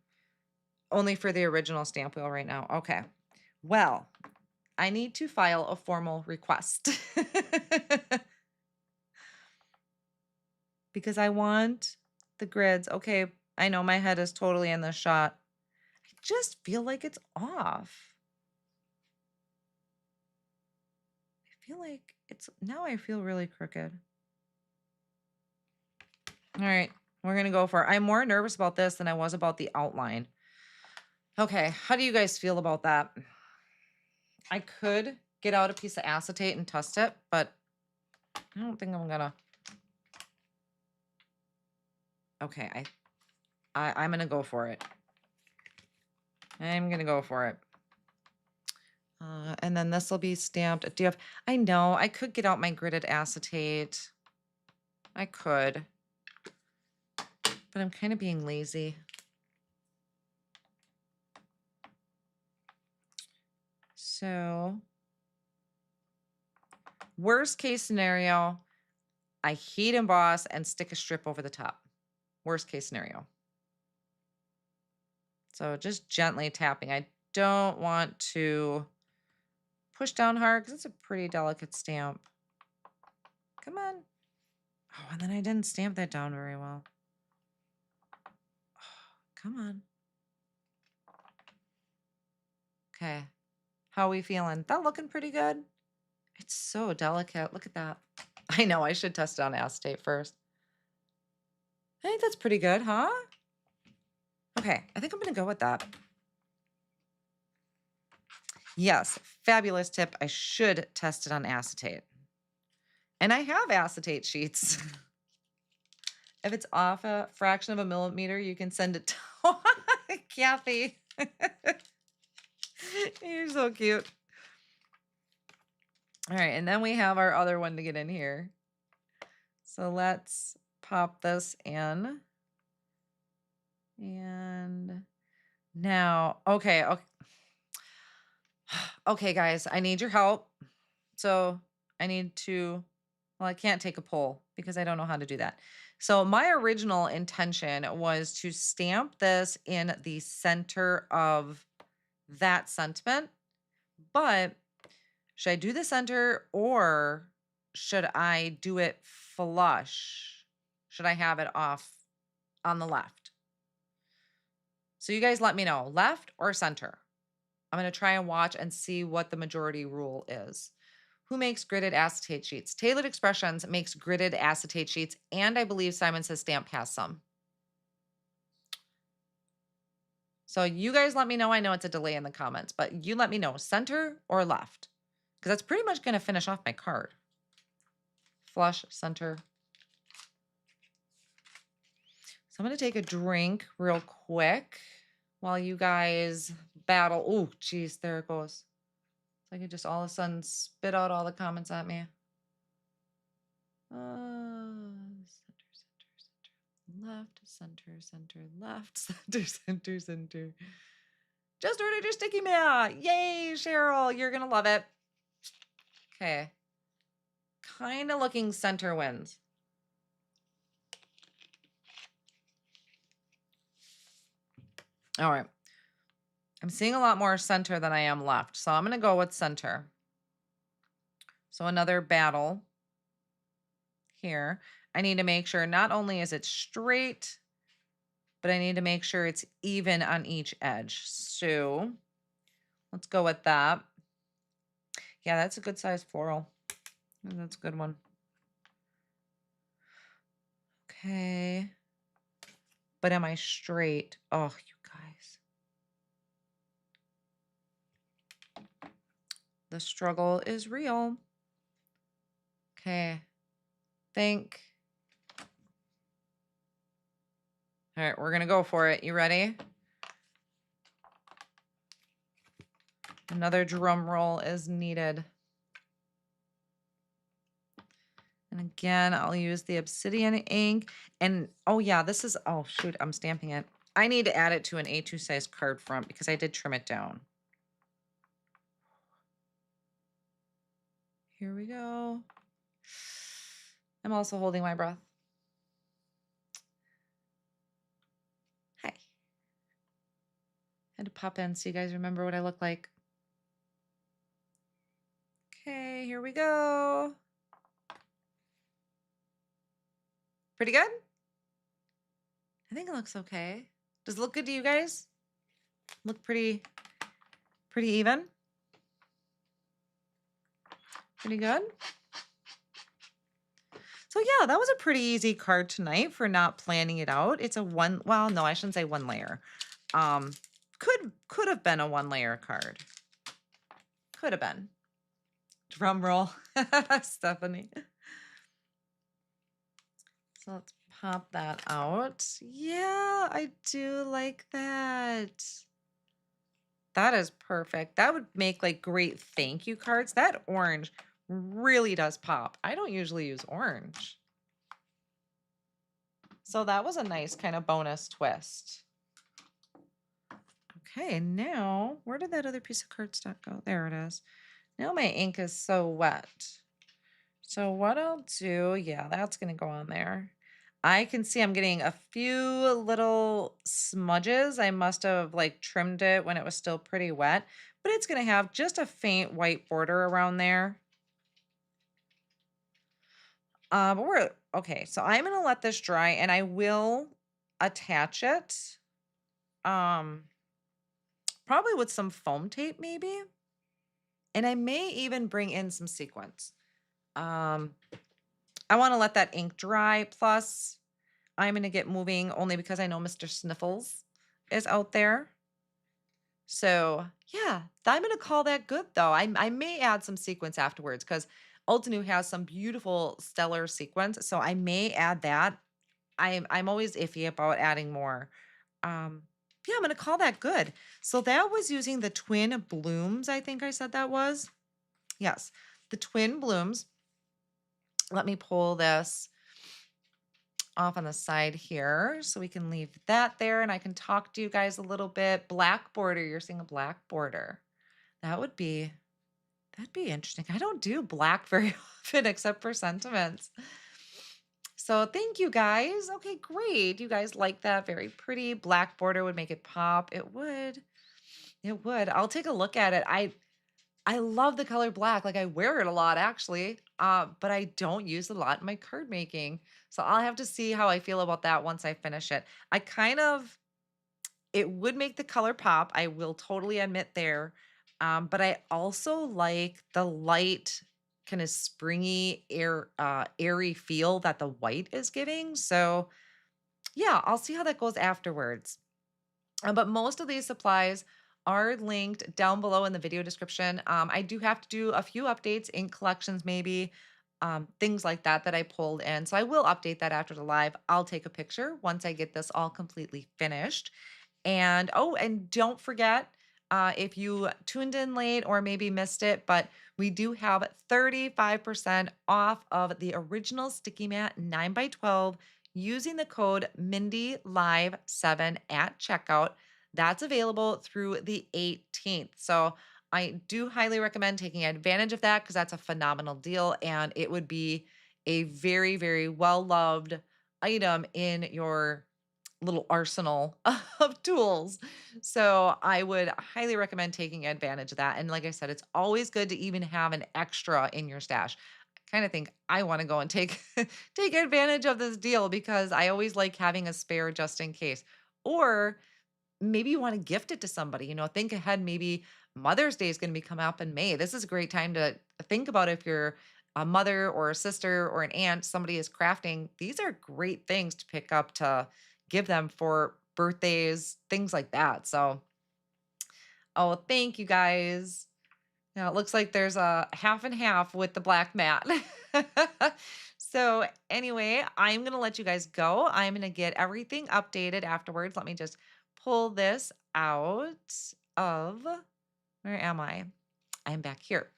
only for the original stamp wheel right now. Okay. Well, I need to file a formal request. Because I want the grids. Okay, I know my head is totally in this shot. I just feel like it's off. I feel like it's, now I feel really crooked. All right, we're gonna go for it. I'm more nervous about this than I was about the outline. Okay, how do you guys feel about that? I could get out a piece of acetate and test it, but I don't think I'm gonna. Okay, I'm gonna go for it. I'm gonna go for it. And then this will be stamped. Do you have, I know, I could get out my gridded acetate. I could. But I'm kind of being lazy. So, worst case scenario, I heat emboss and stick a strip over the top. Worst case scenario. So just gently tapping. I don't want to push down hard because it's a pretty delicate stamp. Come on. Oh, and then I didn't stamp that down very well. Oh, come on. Okay. How are we feeling? That looking pretty good? It's so delicate. Look at that. I know I should test it on acetate first. I think that's pretty good, huh? Okay, I think I'm going to go with that. Yes, fabulous tip. I should test it on acetate. And I have acetate sheets. If it's off a fraction of a millimeter, you can send it to Kathy. You're so cute. All right, and then we have our other one to get in here. So let's pop this in. And now, okay. Okay, guys, I need your help. So I need to, well, I can't take a poll because I don't know how to do that. So my original intention was to stamp this in the center of that sentiment, but should I do the center or should I do it flush? Should I have it off on the left? So you guys let me know, left or center. I'm going to try and watch and see what the majority rule is. Who makes gridded acetate sheets? Tailored Expressions makes gridded acetate sheets, and I believe Simon Says Stamp has some. So you guys let me know. I know it's a delay in the comments, but you let me know, center or left, because that's pretty much going to finish off my card. Flush, center. So I'm going to take a drink real quick while you guys battle. Oh, geez, there it goes. So I could just all of a sudden spit out all the comments at me. Center, center, left, center, center, center. Just ordered your sticky mat. Yay, Cheryl. You're going to love it. Okay. Kind of looking center wins. All right. I'm seeing a lot more center than I am left. So I'm going to go with center. So another battle here. I need to make sure not only is it straight, but I need to make sure it's even on each edge. So let's go with that. Yeah, that's a good size floral. That's a good one. Okay. But am I straight? Oh, you guys. The struggle is real. Okay. Think. All right, we're going to go for it. You ready? Another drum roll is needed. And again, I'll use the Obsidian ink. And oh yeah, this is, oh shoot, I'm stamping it. I need to add it to an A2 size card front because I did trim it down. Here we go. I'm also holding my breath. Hi. Had to pop in so you guys remember what I look like. Okay, here we go. Pretty good? I think it looks okay. Does it look good to you guys? Look pretty even? Pretty good? So yeah, that was a pretty easy card tonight for not planning it out. It's a one, well, no, I shouldn't say one layer. Could have been a one layer card. Could have been. Drum roll, Stephanie. So let's pop that out. Yeah, I do like that. That is perfect. That would make like great thank you cards. That orange really does pop. I don't usually use orange. So that was a nice kind of bonus twist. Okay, now, where did that other piece of cardstock go? There it is. Now my ink is so wet. So what I'll do, yeah, that's going to go on there. I can see I'm getting a few little smudges. I must have like trimmed it when it was still pretty wet, but but it's going to have just a faint white border around there. But we're okay. So I'm going to let this dry and I will attach it. Probably with some foam tape maybe. And I may even bring in some sequins. I want to let that ink dry. Plus, I'm going to get moving only because I know Mr. Sniffles is out there. So yeah, I'm going to call that good though. I may add some sequins afterwards because Altenew has some beautiful stellar sequins. So I may add that. I'm always iffy about adding more. Yeah, I'm going to call that good. So that was using the twin blooms. I think I said that was. Yes, the twin blooms. Let me pull this off on the side here so we can leave that there and I can talk to you guys a little bit. Black border, you're seeing a black border. That'd be interesting. I don't do black very often except for sentiments. So thank you guys. Okay, great. You guys like that. Very pretty. Black border would make it pop. It would. It would. I'll take a look at it. I love the color black. Like I wear it a lot actually, but I don't use it a lot in my card making. So I'll have to see how I feel about that once I finish it. It would make the color pop. I will totally admit there. But I also like the light kind of springy airy feel that the white is giving. So yeah, I'll see how that goes afterwards. But most of these supplies are linked down below in the video description. I do have to do a few updates, ink collections maybe, things like that that I pulled in. So I will update that after the live. I'll take a picture once I get this all completely finished. And oh, and don't forget, if you tuned in late or maybe missed it, but we do have 35% off of the original sticky mat 9x12 using the code Mindy Live 7 at checkout. That's available through the 18th. So I do highly recommend taking advantage of that because that's a phenomenal deal and it would be a very, very well loved item in your little arsenal of tools. So I would highly recommend taking advantage of that. And like I said, it's always good to even have an extra in your stash. I kind of think I want to go and take take advantage of this deal because I always like having a spare just in case. Or maybe you want to gift it to somebody, think ahead. Maybe Mother's Day is going to be coming up in May. This is a great time to think about if you're a mother or a sister or an aunt, somebody is crafting. These are great things to pick up to give them for birthdays, things like that. So, oh, thank you guys. Now it looks like there's a half and half with the black mat. So anyway, I'm going to let you guys go. I'm going to get everything updated afterwards. Let me just pull this out of, where am I? I'm back here.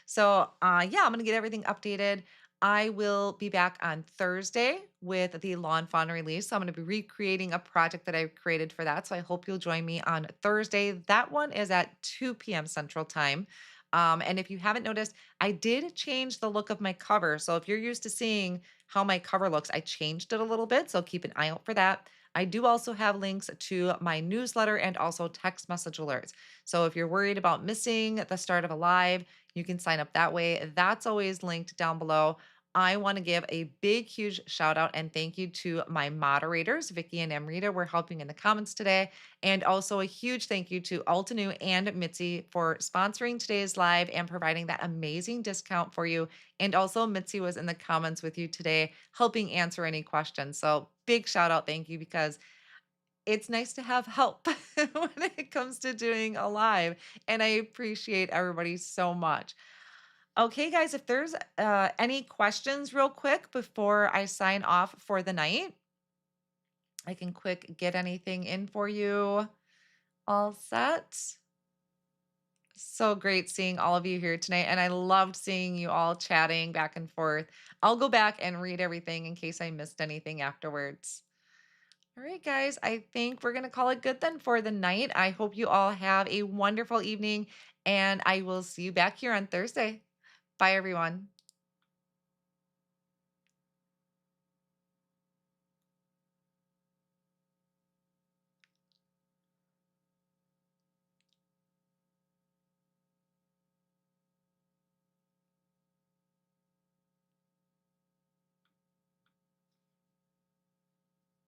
So yeah, I'm going to get everything updated. I will be back on Thursday with the Lawn Fawn release. So I'm going to be recreating a project that I created for that. So I hope you'll join me on Thursday. That one is at 2 p.m. Central Time. And if you haven't noticed, I did change the look of my cover. So if you're used to seeing how my cover looks, I changed it a little bit. So keep an eye out for that. I do also have links to my newsletter and also text message alerts. So if you're worried about missing the start of a live, you can sign up that way. That's always linked down below. I want to give a big, huge shout out and thank you to my moderators, Vicky and Amrita. We're helping in the comments today. And also a huge thank you to Altenew and Mitzi for sponsoring today's live and providing that amazing discount for you. And also Mitzi was in the comments with you today, helping answer any questions. So big shout out, thank you, because it's nice to have help when it comes to doing a live. And I appreciate everybody so much. Okay, guys, if there's any questions real quick before I sign off for the night, I can quick get anything in for you. All set. So great seeing all of you here tonight. And I loved seeing you all chatting back and forth. I'll go back and read everything in case I missed anything afterwards. All right, guys, I think we're going to call it good then for the night. I hope you all have a wonderful evening, and I will see you back here on Thursday. Bye, everyone.